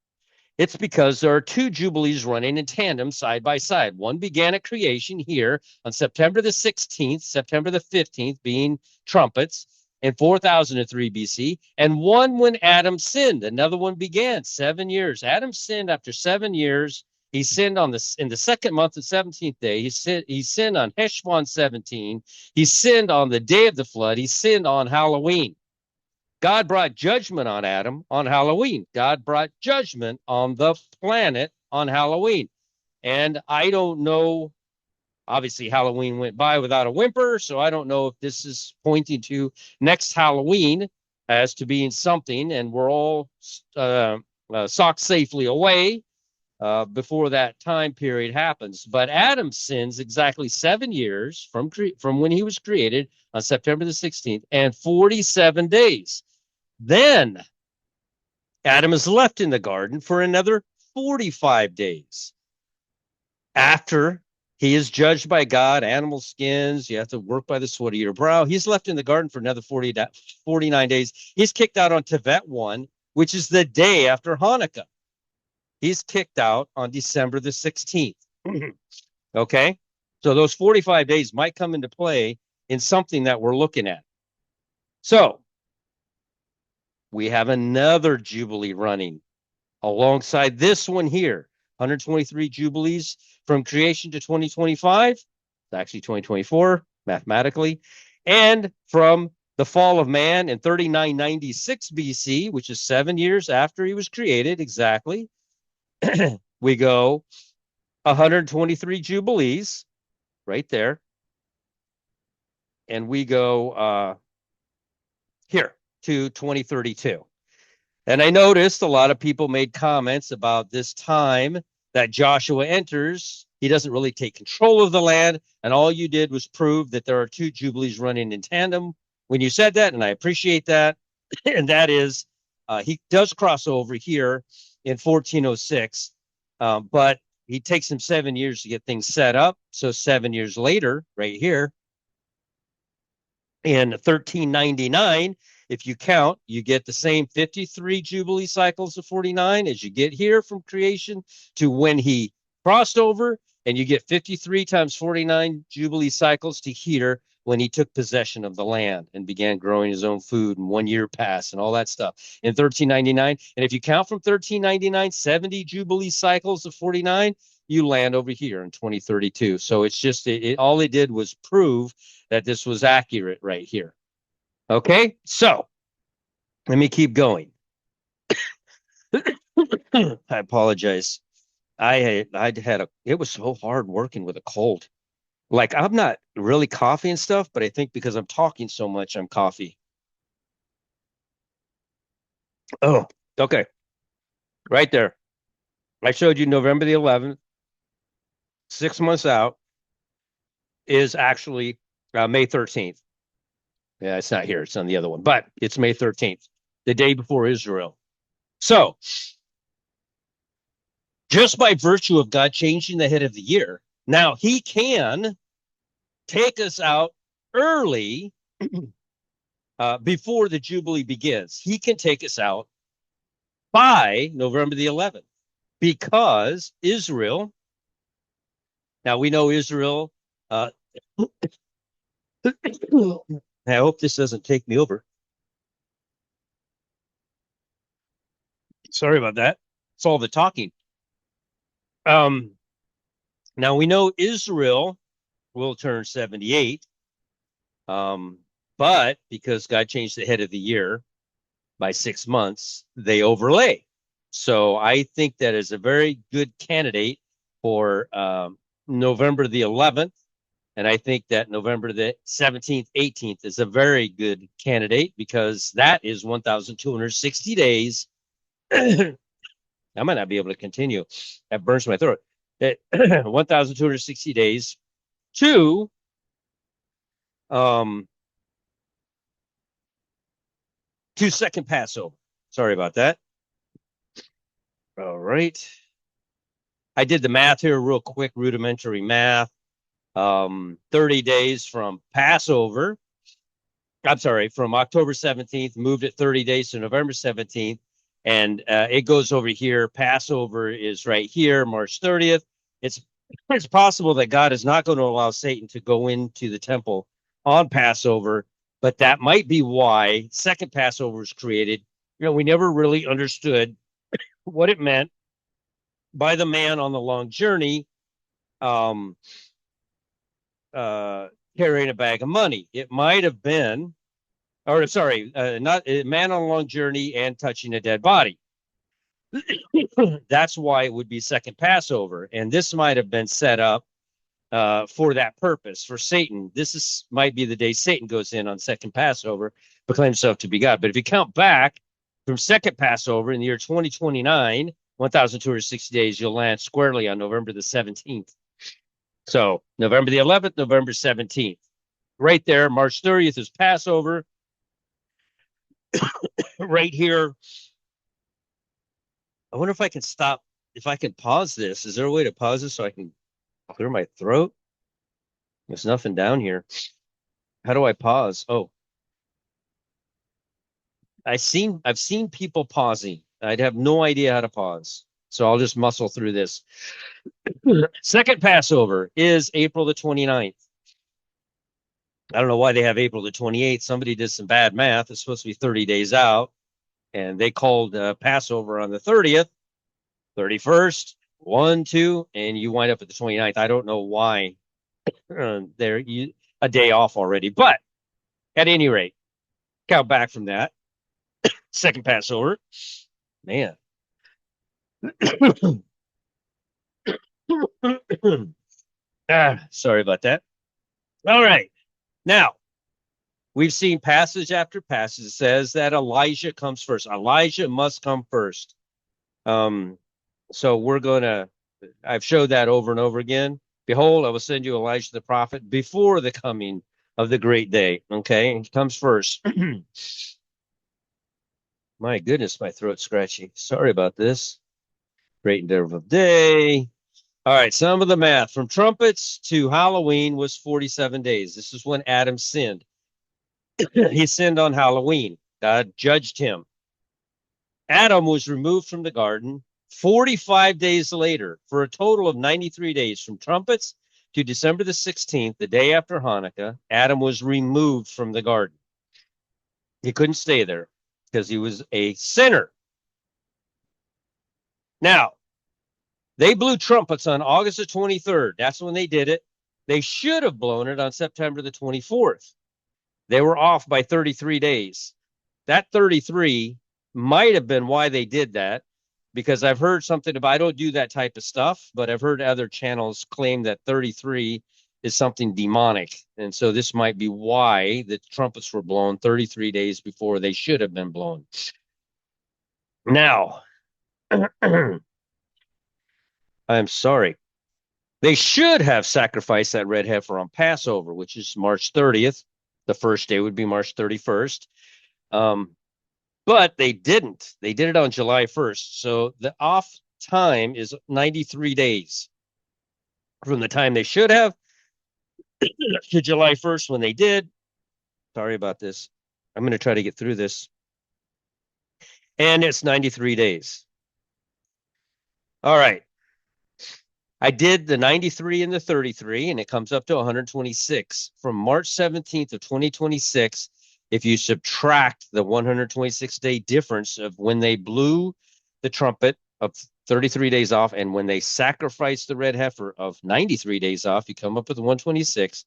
it's because there are two Jubilees running in tandem side by side. One began at creation here on September the 16th, September the 15th being trumpets in 4003 BC, and one when Adam sinned. Another one began 7 years. Adam sinned after 7 years. He sinned in the second month, the 17th day. He sinned on Heshvan 17. He sinned on the day of the flood. He sinned on Halloween. God brought judgment on Adam on Halloween. God brought judgment on the planet on Halloween. And I don't know, obviously Halloween went by without a whimper, so I don't know if this is pointing to next Halloween as to being something, and we're all socked safely away before that time period happens. But Adam sins exactly 7 years from when he was created on September the 16th and 47 days. Then Adam is left in the garden for another 45 days. After he is judged by God, animal skins, you have to work by the sweat of your brow. He's left in the garden for another 49 days. He's kicked out on Tevet 1, which is the day after Hanukkah. He's kicked out on December the 16th. Okay? So those 45 days might come into play in something that we're looking at. So we have another Jubilee running alongside this one here. 123 Jubilees from creation to 2025. It's actually 2024 mathematically. And from the fall of man in 3996 BC, which is 7 years after he was created exactly, we go 123 Jubilees right there. And we go here to 2032. And I noticed a lot of people made comments about this time that Joshua enters. He doesn't really take control of the land. And all you did was prove that there are two Jubilees running in tandem when you said that. And I appreciate that. And that is, he does cross over here in 1406, but he takes him 7 years to get things set up. So 7 years later, right here, in 1399, if you count, you get the same 53 Jubilee cycles of 49 as you get here from creation to when he crossed over, and you get 53 times 49 Jubilee cycles to here when he took possession of the land and began growing his own food, and 1 year passed and all that stuff in 1399. And if you count from 1399, 70 Jubilee cycles of 49, you land over here in 2032. So it's just, all it did was prove that this was accurate right here. Okay, so let me keep going. I apologize. It was so hard working with a cold. Like, I'm not really coffee and stuff, but I think because I'm talking so much, I'm coffee. Oh, okay. Right there. I showed you November the 11th, 6 months out, is actually May 13th. Yeah, it's not here. It's on the other one, but it's May 13th, the day before Israel. So, just by virtue of God changing the head of the year, now he can take us out early before the Jubilee begins. He can take us out by November the 11th because Israel, now we know Israel, I hope this doesn't take me over. Sorry about that. It's all the talking. Now we know Israel will turn 78. But because God changed the head of the year by 6 months, they overlay. So I think that is a very good candidate for November the 11th. And I think that November the 17th, 18th is a very good candidate because that is 1,260 days. I might not be able to continue. That burns my throat. 1,260 days to second Passover. Sorry about that. All right. I did the math here real quick, rudimentary math. 30 days from Passover. I'm sorry, from October 17th, moved it 30 days to November 17th. And it goes over here. Passover is right here, March 30th. It's possible that God is not going to allow Satan to go into the temple on Passover, but that might be why second Passover was created. We never really understood what it meant by the man on the long journey carrying a bag of money. It might have been, or sorry, not a man on a long journey and touching a dead body. That's why it would be second Passover. And this might have been set up for that purpose, for Satan. Might be the day Satan goes in on second Passover, proclaims himself to be God. But if you count back from second Passover in the year 2029, 1,260 days, you'll land squarely on November the 17th. So November the 11th, November 17th. Right there, March 30th is Passover. Right here. I wonder if I can stop, if I can pause this. Is there a way to pause this so I can clear my throat? There's nothing down here. How do I pause? Oh, I've seen people pausing. I'd have no idea how to pause. So I'll just muscle through this. Second Passover is April the 29th. I don't know why they have April the 28th. Somebody did some bad math. It's supposed to be 30 days out. And they called Passover on the 30th, 31st, 1, 2, and you wind up at the 29th. I don't know why they're a day off already. But at any rate, count back from that. Second Passover. Man. Sorry about that. All right. Now, we've seen passage after passage that says that Elijah comes first. Elijah must come first. So I've showed that over and over again. Behold, I will send you Elijah the prophet before the coming of the great day. Okay, he comes first. My goodness, my throat's scratchy. Sorry about this. Great interval of day. All right, some of the math. From trumpets to Halloween was 47 days. This is when Adam sinned. He sinned on Halloween. God judged him. Adam was removed from the garden 45 days later for a total of 93 days. From trumpets to December the 16th, the day after Hanukkah, Adam was removed from the garden. He couldn't stay there because he was a sinner. Now, they blew trumpets on August the 23rd. That's when they did it. They should have blown it on September the 24th. They were off by 33 days. That 33 might have been why they did that, because I've heard something about, I don't do that type of stuff, but I've heard other channels claim that 33 is something demonic. And so this might be why the trumpets were blown 33 days before they should have been blown. Now, I'm sorry. They should have sacrificed that red heifer on Passover, which is March 30th. The first day would be March 31st. But they didn't. They did it on July 1st. So the off time is 93 days from the time they should have to July 1st when they did. Sorry about this. I'm going to try to get through this. And it's 93 days. All right. I did the 93 and the 33, and it comes up to 126. From March 17th of 2026, if you subtract the 126-day difference of when they blew the trumpet of 33 days off and when they sacrificed the red heifer of 93 days off, you come up with 126,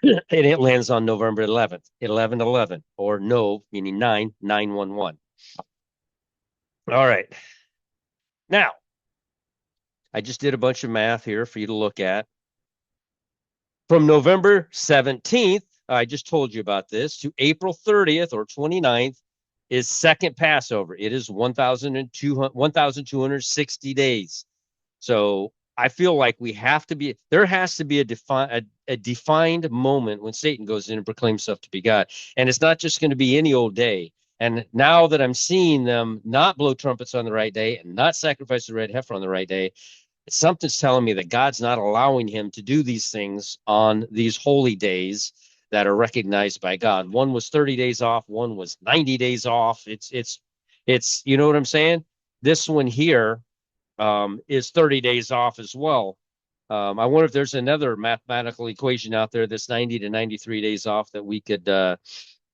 and it lands on November 11th, 11/11, or no, meaning 9/9/11. All right. Now, I just did a bunch of math here for you to look at. From November 17th, I just told you about this, to April 30th or 29th is second Passover. It is 1,260 days. So I feel like there has to be a defined moment when Satan goes in and proclaims stuff to be God. And it's not just going to be any old day. And now that I'm seeing them not blow trumpets on the right day and not sacrifice the red heifer on the right day, something's telling me that God's not allowing him to do these things on these holy days that are recognized by God. One was 30 days off, one was 90 days off. It's you know what I'm saying? This one here is 30 days off as well. I wonder if there's another mathematical equation out there that's 90 to 93 days off that we could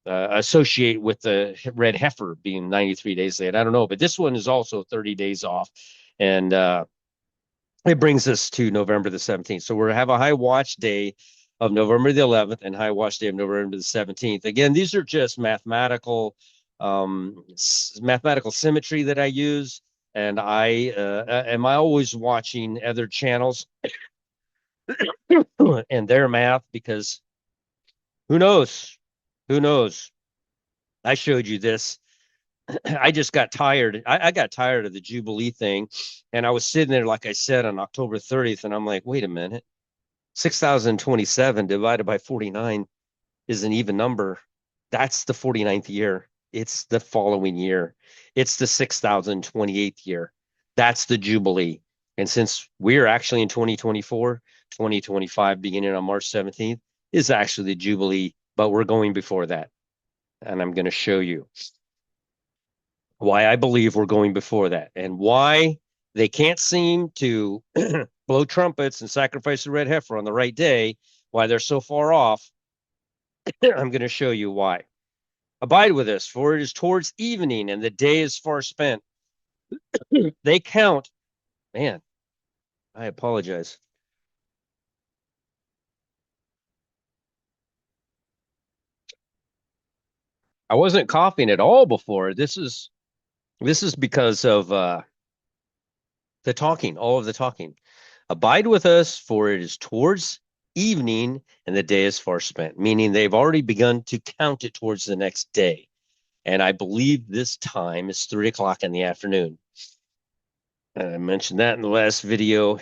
associate with the red heifer being 93 days late. I don't know, but this one is also 30 days off. And it brings us to November the 17th. So we'll have a high watch day of November the 11th and high watch day of November the 17th. Again, these are just mathematical symmetry that I use. And am I always watching other channels and their math, because who knows? Who knows? I showed you this. I just got tired. I got tired of the Jubilee thing. And I was sitting there, like I said, on October 30th, and I'm like, wait a minute. 6,027 divided by 49 is an even number. That's the 49th year. It's the following year. It's the 6,028th year. That's the Jubilee. And since we're actually in 2024, 2025, beginning on March 17th, is actually the Jubilee, but we're going before that. And I'm going to show you why I believe we're going before that and why they can't seem to blow trumpets and sacrifice the red heifer on the right day, why they're so far off. I'm going to show you why. Abide with us, for it is towards evening and the day is far spent. They count. Man, I apologize. I wasn't coughing at all before. This is because of the talking, all of the talking. Abide with us, for it is towards evening and the day is far spent, meaning they've already begun to count it towards the next day. And I believe this time is 3 o'clock in the afternoon. I mentioned that in the last video.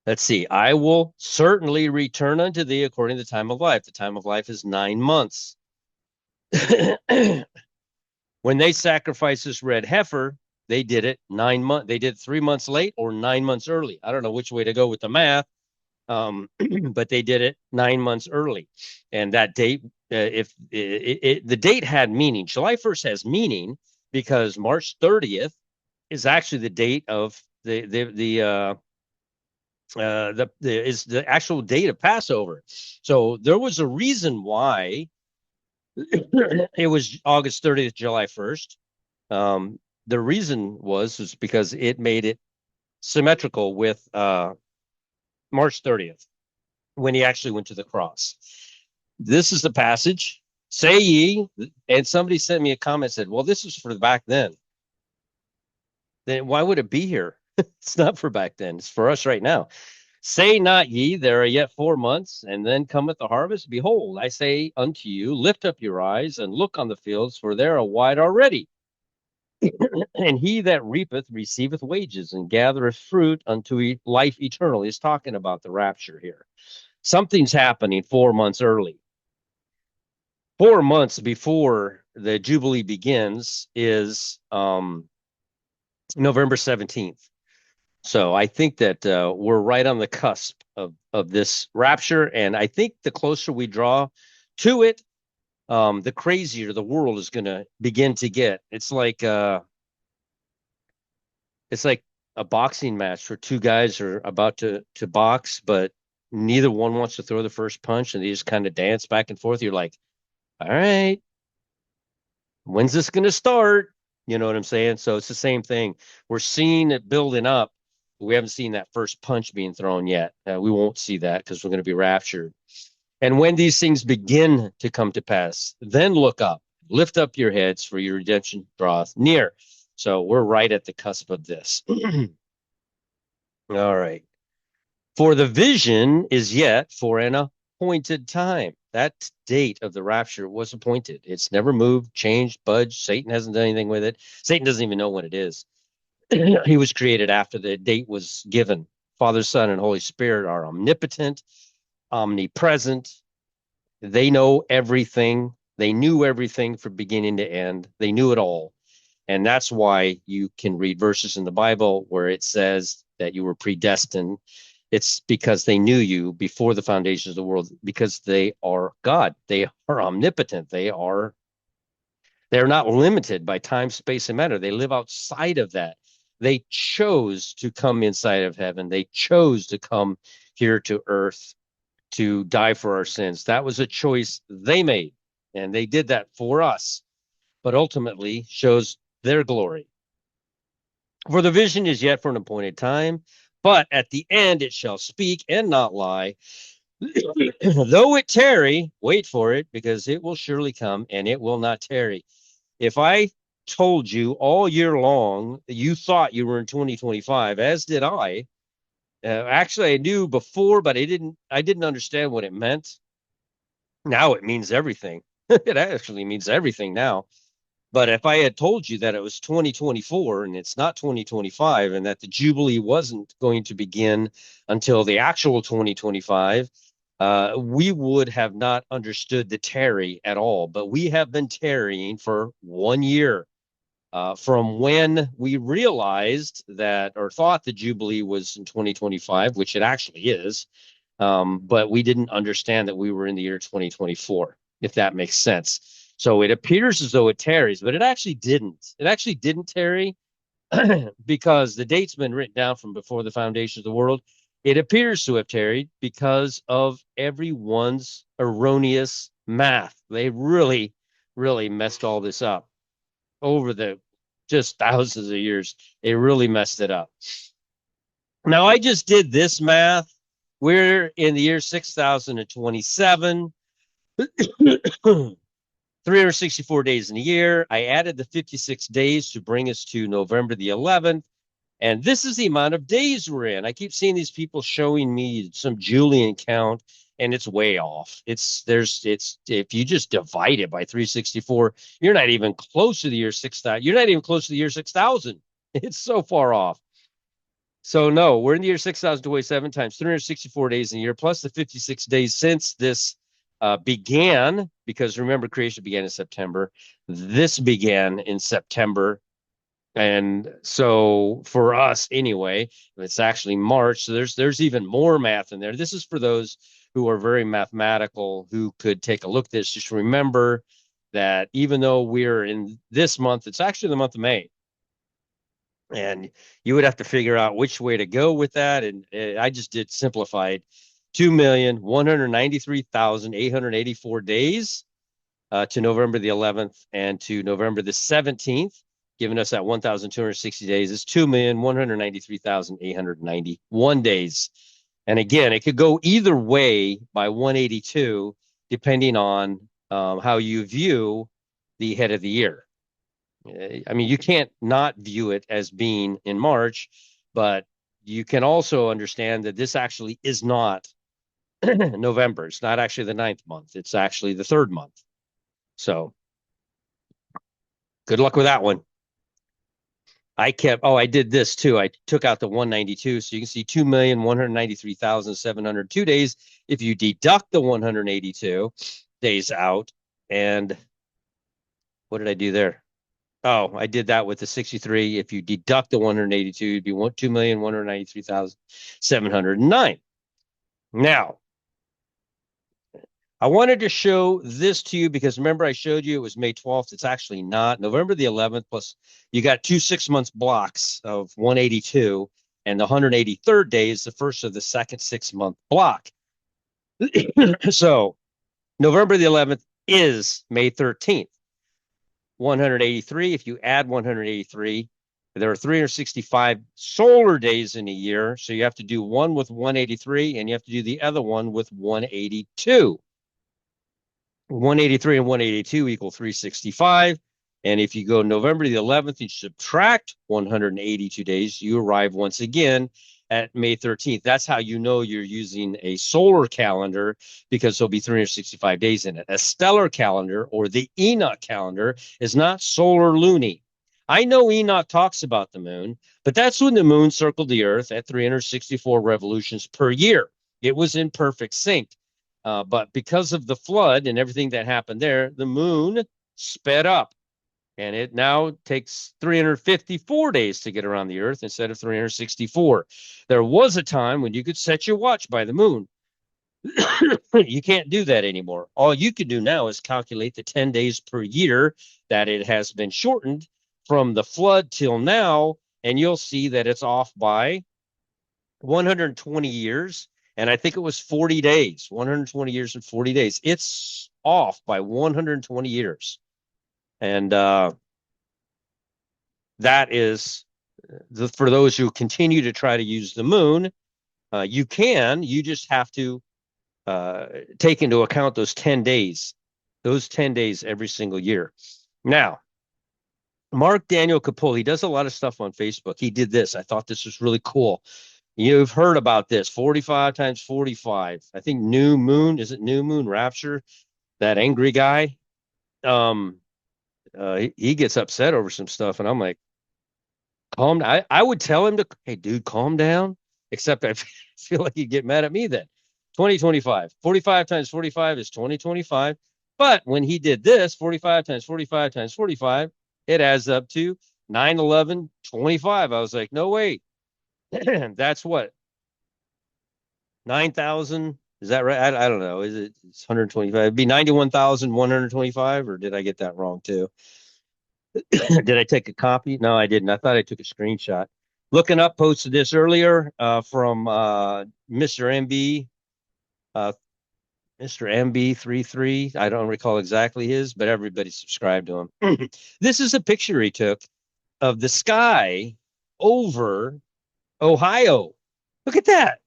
Let's see. I will certainly return unto thee according to the time of life. The time of life is 9 months. When they sacrificed this red heifer, they did it 9 months. They did 3 months late or 9 months early. I don't know which way to go with the math, but they did it 9 months early. And that date, if the date had meaning, July 1st has meaning because March 30th is actually the date of the is the actual date of Passover. So there was a reason why it was August 30th, July 1st. The reason was because it made it symmetrical with March 30th when he actually went to the cross. This is the passage. Say ye, and somebody sent me a comment said, well, this is for back then. Then why would it be here? It's not for back then. It's for us right now. Say not ye, there are yet 4 months, and then cometh the harvest. Behold, I say unto you, lift up your eyes and look on the fields, for they are white already. And he that reapeth receiveth wages and gathereth fruit unto life eternal. He's talking about the rapture here. Something's happening 4 months early. 4 months before the Jubilee begins is November 17th. So I think that we're right on the cusp of this rapture. And I think the closer we draw to it, the crazier the world is going to begin to get. It's like a boxing match where two guys are about to box, but neither one wants to throw the first punch, and they just kind of dance back and forth. You're like, all right, when's this going to start? You know what I'm saying? So it's the same thing. We're seeing it building up. We haven't seen that first punch being thrown yet. We won't see that because we're going to be raptured. And when these things begin to come to pass, then look up, lift up your heads, for your redemption draweth near. So we're right at the cusp of this. All right. For the vision is yet for an appointed time. That date of the rapture was appointed. It's never moved, changed, budged. Satan hasn't done anything with it. Satan doesn't even know when it is. He was created after the date was given. Father, Son, and Holy Spirit are omnipotent, omnipresent. They know everything. They knew everything from beginning to end. They knew it all. And that's why you can read verses in the Bible where it says that you were predestined. It's because they knew you before the foundations of the world, because they are God. They are omnipotent. They're not limited by time, space, and matter. They live outside of that. They chose to come inside of heaven. They chose to come here to earth to die for our sins. That was a choice they made, and they did that for us, but ultimately shows their glory. For the vision is yet for an appointed time, but at the end it shall speak and not lie. Though it tarry, wait for it, because it will surely come and it will not tarry. If I told you all year long, you thought you were in 2025, as did I. Actually, I knew before, but I didn't understand what it meant. Now it means everything. It actually means everything now. But if I had told you that it was 2024 and it's not 2025, and that the Jubilee wasn't going to begin until the actual 2025, we would have not understood the tarry at all. But we have been tarrying for 1 year, from when we realized that, or thought the Jubilee was in 2025, which it actually is. But we didn't understand that we were in the year 2024, if that makes sense. So it appears as though it tarries, but it actually didn't. It actually didn't tarry because the date's been written down from before the foundation of the world. It appears to have tarried because of everyone's erroneous math. They really, really messed all this up over the just thousands of years. They really messed it up. Now, I just did this math. We're in the year 6027. 364 days in a year. I added the 56 days to bring us to November the 11th. And this is the amount of days we're in. I keep seeing these people showing me some Julian count, and it's way off. It's if you just divide it by 364, you're not even close to the year 6,000. You're not even close to the year 6,000. It's so far off. So no, we're in the year 6,027 times 364 days in a year, plus the 56 days since this began, because remember, creation began in September. This began in September. And so for us anyway, it's actually March. So there's even more math in there. This is for those who are very mathematical, who could take a look at this. Just remember that even though we're in this month, it's actually the month of May. And you would have to figure out which way to go with that. And I just did simplified 2,193,884 days to November the 11th and to November the 17th, giving us that 1,260 days. Is 2,193,891 days. And again, it could go either way by 182, depending on how you view the head of the year. I mean, you can't not view it as being in March, but you can also understand that this actually is not November. It's not actually the 9th month. It's actually the 3rd month. So good luck with that one. I did this too. I took out the 192. So you can see 2,193,702 days. If you deduct the 182 days out, and what did I do there? Oh, I did that with the 63. If you deduct the 182, it'd be 2,193,709. Now, I wanted to show this to you because remember I showed you it was May 12th. It's actually not. November the 11th, plus you got two 6 months blocks of 182, and the 183rd day is the first of the second 6 month block. So November the 11th is May 13th. 183. If you add 183, there are 365 solar days in a year. So you have to do one with 183 and you have to do the other one with 182. 183 and 182 equal 365. And if you go November the 11th, you subtract 182 days, you arrive once again at May 13th. That's how you know you're using a solar calendar, because there'll be 365 days in it. A stellar calendar, or the Enoch calendar, is not solar loony. I know Enoch talks about the moon, but that's when the moon circled the earth at 364 revolutions per year. It was in perfect sync. But because of the flood and everything that happened there, the moon sped up. And it now takes 354 days to get around the Earth instead of 364. There was a time when you could set your watch by the moon. You can't do that anymore. All you can do now is calculate the 10 days per year that it has been shortened from the flood till now, and you'll see that it's off by 120 years. And I think it was 40 days, 120 years and 40 days. It's off by 120 years. And that is for those who continue to try to use the moon. You just have to take into account those 10 days, every single year. Now, Mark Daniel Kapoor, he does a lot of stuff on Facebook. He did this. I thought this was really cool. You've heard about this 45 times 45. I think New Moon, is it New Moon Rapture? That angry guy. He gets upset over some stuff, and I'm like, calm. I would tell him to, hey, dude, calm down. Except I feel like he'd get mad at me then. 2025. 45 times 45 is 2025. But when he did this, 45 times 45 times 45, it adds up to 911 25. I was like, no, wait. That's what? 9,000. Is that right? I don't know. It's 125? It'd be 91,125, or did I get that wrong too? Did I take a copy? No, I didn't. I thought I took a screenshot. Looking up, posted this earlier from Mr. MB, Mr. MB33. I don't recall exactly his, but everybody subscribed to him. This is a picture he took of the sky over Ohio. Look at that.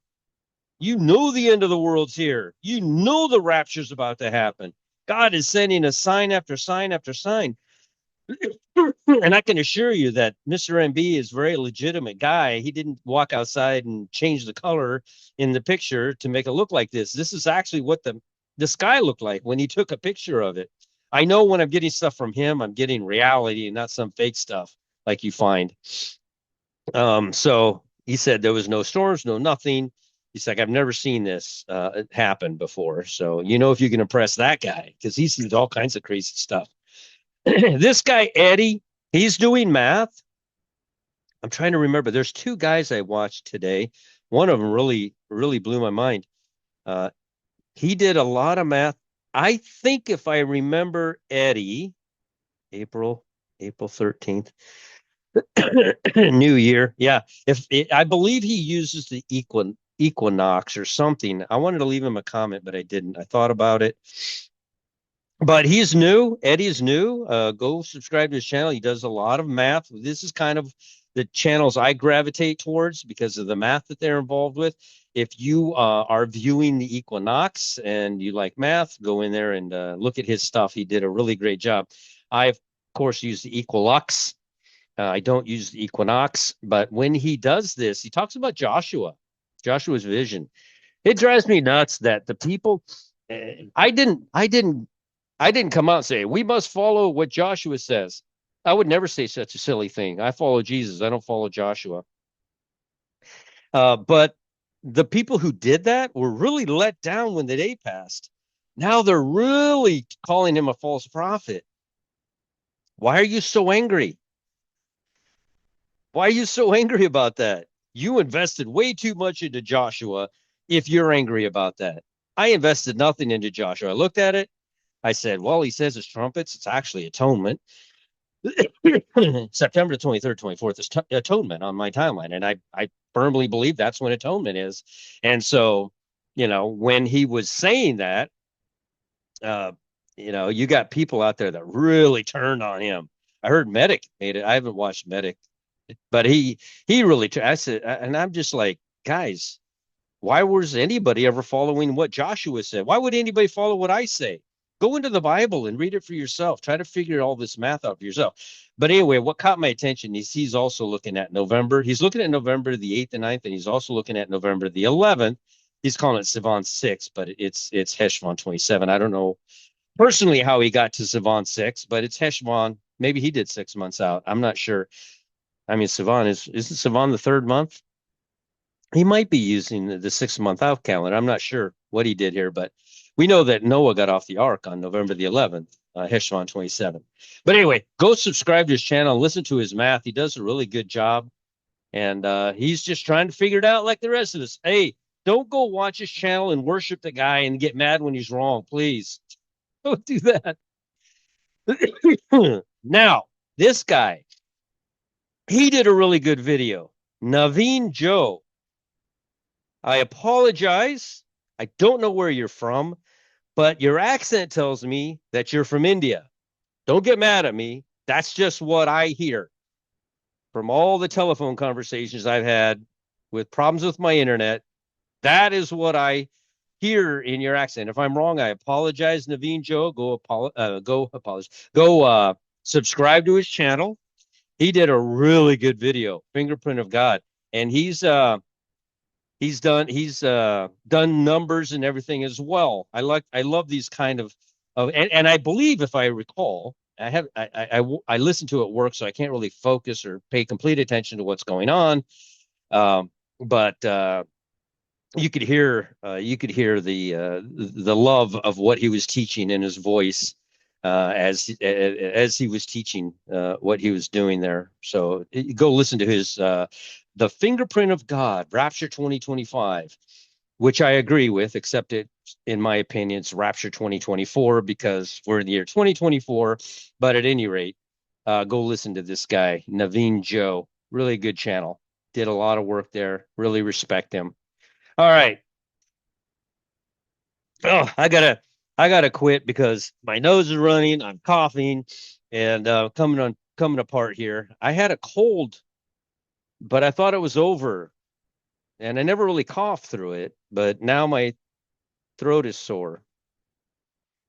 You know the end of the world's here. You know the rapture's about to happen. God is sending us sign after sign after sign. And I can assure you that Mr. MB is a very legitimate guy. He didn't walk outside and change the color in the picture to make it look like this. This is actually what the sky looked like when he took a picture of it. I know when I'm getting stuff from him, I'm getting reality and not some fake stuff like you find. So he said there was no storms, no nothing. He's like, I've never seen this happen before. So, if you can impress that guy, because he sees all kinds of crazy stuff. This guy, Eddie, he's doing math. I'm trying to remember. There's two guys I watched today. One of them really, really blew my mind. He did a lot of math. I think if I remember Eddie, April 13th, New Year. Yeah. I believe he uses the equinox or something. I wanted to leave him a comment, but I didn't. I thought about it. But he's new. Eddie's new. Go subscribe to his channel. He does a lot of math. This is kind of the channels I gravitate towards because of the math that they're involved with. If you are viewing the equinox and you like math, go in there and look at his stuff. He did a really great job. I, of course, use the equilux. I don't use the equinox. But when he does this, he talks about Joshua's vision. It drives me nuts that the people, I didn't come out and say, we must follow what Joshua says. I would never say such a silly thing. I follow Jesus. I don't follow Joshua. But the people who did that were really let down when the day passed. Now they're really calling him a false prophet. Why are you so angry? Why are you so angry about that? You invested way too much into Joshua if you're angry about that. I invested nothing into Joshua. I looked at it. I said, well, he says it's trumpets. It's actually atonement. September 23rd, 24th is atonement on my timeline. And I firmly believe that's when atonement is. And so, when he was saying that, uh, you got people out there that really turned on him. I heard Medic made it. I haven't watched Medic, but he really, I said, and I'm just like, guys, why was anybody ever following what Joshua said? Why would anybody follow what I say? Go into the Bible and read it for yourself. Try to figure all this math out for yourself. But anyway, what caught my attention is he's also looking at November. He's looking at November the 8th and 9th, and he's also looking at November the 11th. He's calling it Sivan 6, but it's Heshvan 27. I don't know personally how he got to Sivan 6, but it's Heshvan. Maybe he did 6 months out. I'm not sure. I mean, Sivan isn't Sivan the third month? He might be using the 6 month out calendar. I'm not sure what he did here, but we know that Noah got off the ark on November the 11th, Heshvan 27. But anyway, go subscribe to his channel, listen to his math. He does a really good job. And he's just trying to figure it out like the rest of us. Hey, don't go watch his channel and worship the guy and get mad when he's wrong. Please don't do that. Now, this guy, he did a really good video. Naveen Joe. I apologize. I don't know where you're from, but your accent tells me that you're from India. Don't get mad at me. That's just what I hear from all the telephone conversations I've had with problems with my internet. That is what I hear in your accent. If I'm wrong, I apologize, Naveen Joe. Go subscribe to his channel. He did a really good video, Fingerprint of God, and he's done numbers and everything as well. I love these kind of and I believe, if I recall, I listen to it at work, so I can't really focus or pay complete attention to what's going on. But you could hear the love of what he was teaching in his voice, as he was teaching what he was doing there. So go listen to his The Fingerprint of God, Rapture 2025, which I agree with, except in my opinion, it's Rapture 2024 because we're in the year 2024. But at any rate, go listen to this guy, Naveen Joe. Really good channel. Did a lot of work there. Really respect him. All right. Oh, I gotta quit because my nose is running. I'm coughing and coming apart here. I had a cold, but I thought it was over, and I never really coughed through it. But now my throat is sore.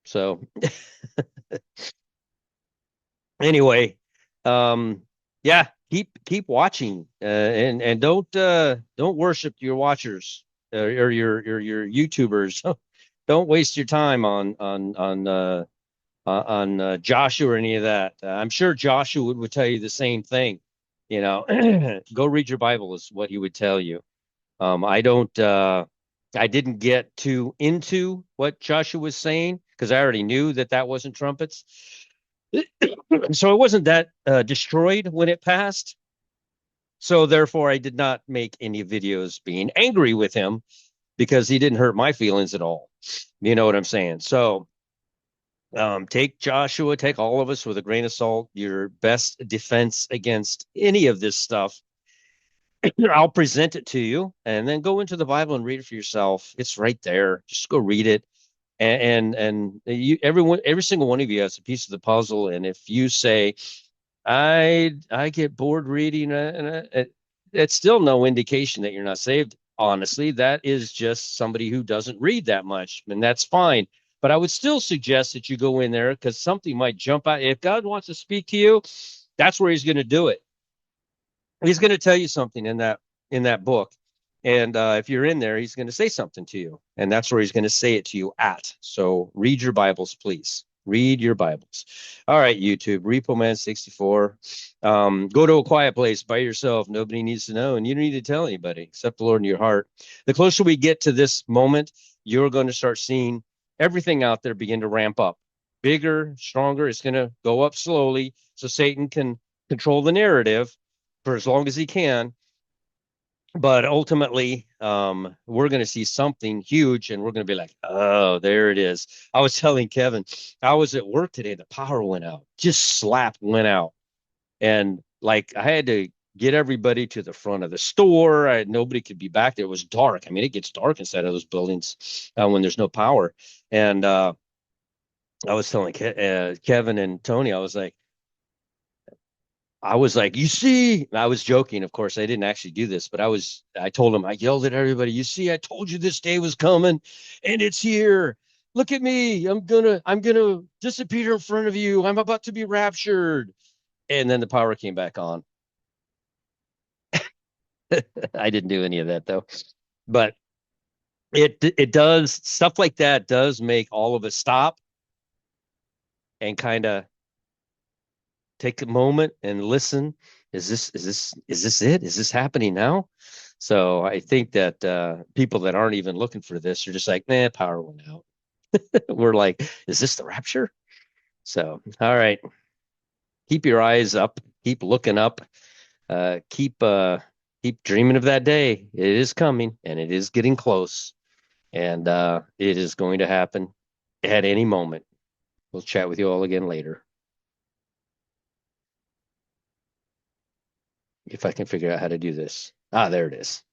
So anyway, yeah, keep watching, and don't worship your watchers, or your YouTubers. Don't waste your time on Joshua or any of that. I'm sure Joshua would tell you the same thing. Go read your Bible is what he would tell you. I don't. I didn't get too into what Joshua was saying because I already knew that wasn't trumpets. So it wasn't that destroyed when it passed. So therefore, I did not make any videos being angry with him because he didn't hurt my feelings at all. You know what I'm saying? So take Joshua, take all of us with a grain of salt. Your best defense against any of this stuff, I'll present it to you, and then go into the Bible and read it for yourself. It's right there. Just go read it. And every single one of you has a piece of the puzzle. And if you say, I get bored reading, it's still no indication that you're not saved. Honestly, that is just somebody who doesn't read that much, and that's fine. But I would still suggest that you go in there because something might jump out. If God wants to speak to you, that's where he's going to do it. He's going to tell you something in that book. And if you're in there, he's going to say something to you. And that's where he's going to say it to you at. So read your Bibles, please. Read your Bibles. All right, YouTube, Repo Man 64. Go to a quiet place by yourself. Nobody needs to know, and you don't need to tell anybody except the Lord in your heart. The closer we get to this moment, you're going to start seeing everything out there begin to ramp up. Bigger, stronger. It's going to go up slowly so Satan can control the narrative for as long as he can. But ultimately, we're going to see something huge and we're going to be like, oh, there it is. I was telling Kevin, I was at work today, the power went out, just slap went out. And like I had to get everybody to the front of the store. Nobody could be back there. It was dark. I mean, it gets dark inside of those buildings when there's no power. And I was telling Kevin and Tony, I was like, you see, I was joking. Of course, I didn't actually do this, but I told him, I yelled at everybody, you see, I told you this day was coming and it's here. Look at me. I'm gonna disappear in front of you. I'm about to be raptured. And then the power came back on. I didn't do any of that though. But it does stuff like that does make all of us stop and kind of take a moment and listen. Is this it? Is this happening now? So I think that people that aren't even looking for this are just like, man, power went out. We're like, is this the rapture? So, all right, keep your eyes up, keep looking up, keep dreaming of that day. It is coming and it is getting close, and it is going to happen at any moment. We'll chat with you all again later if I can figure out how to do this. Ah, there it is.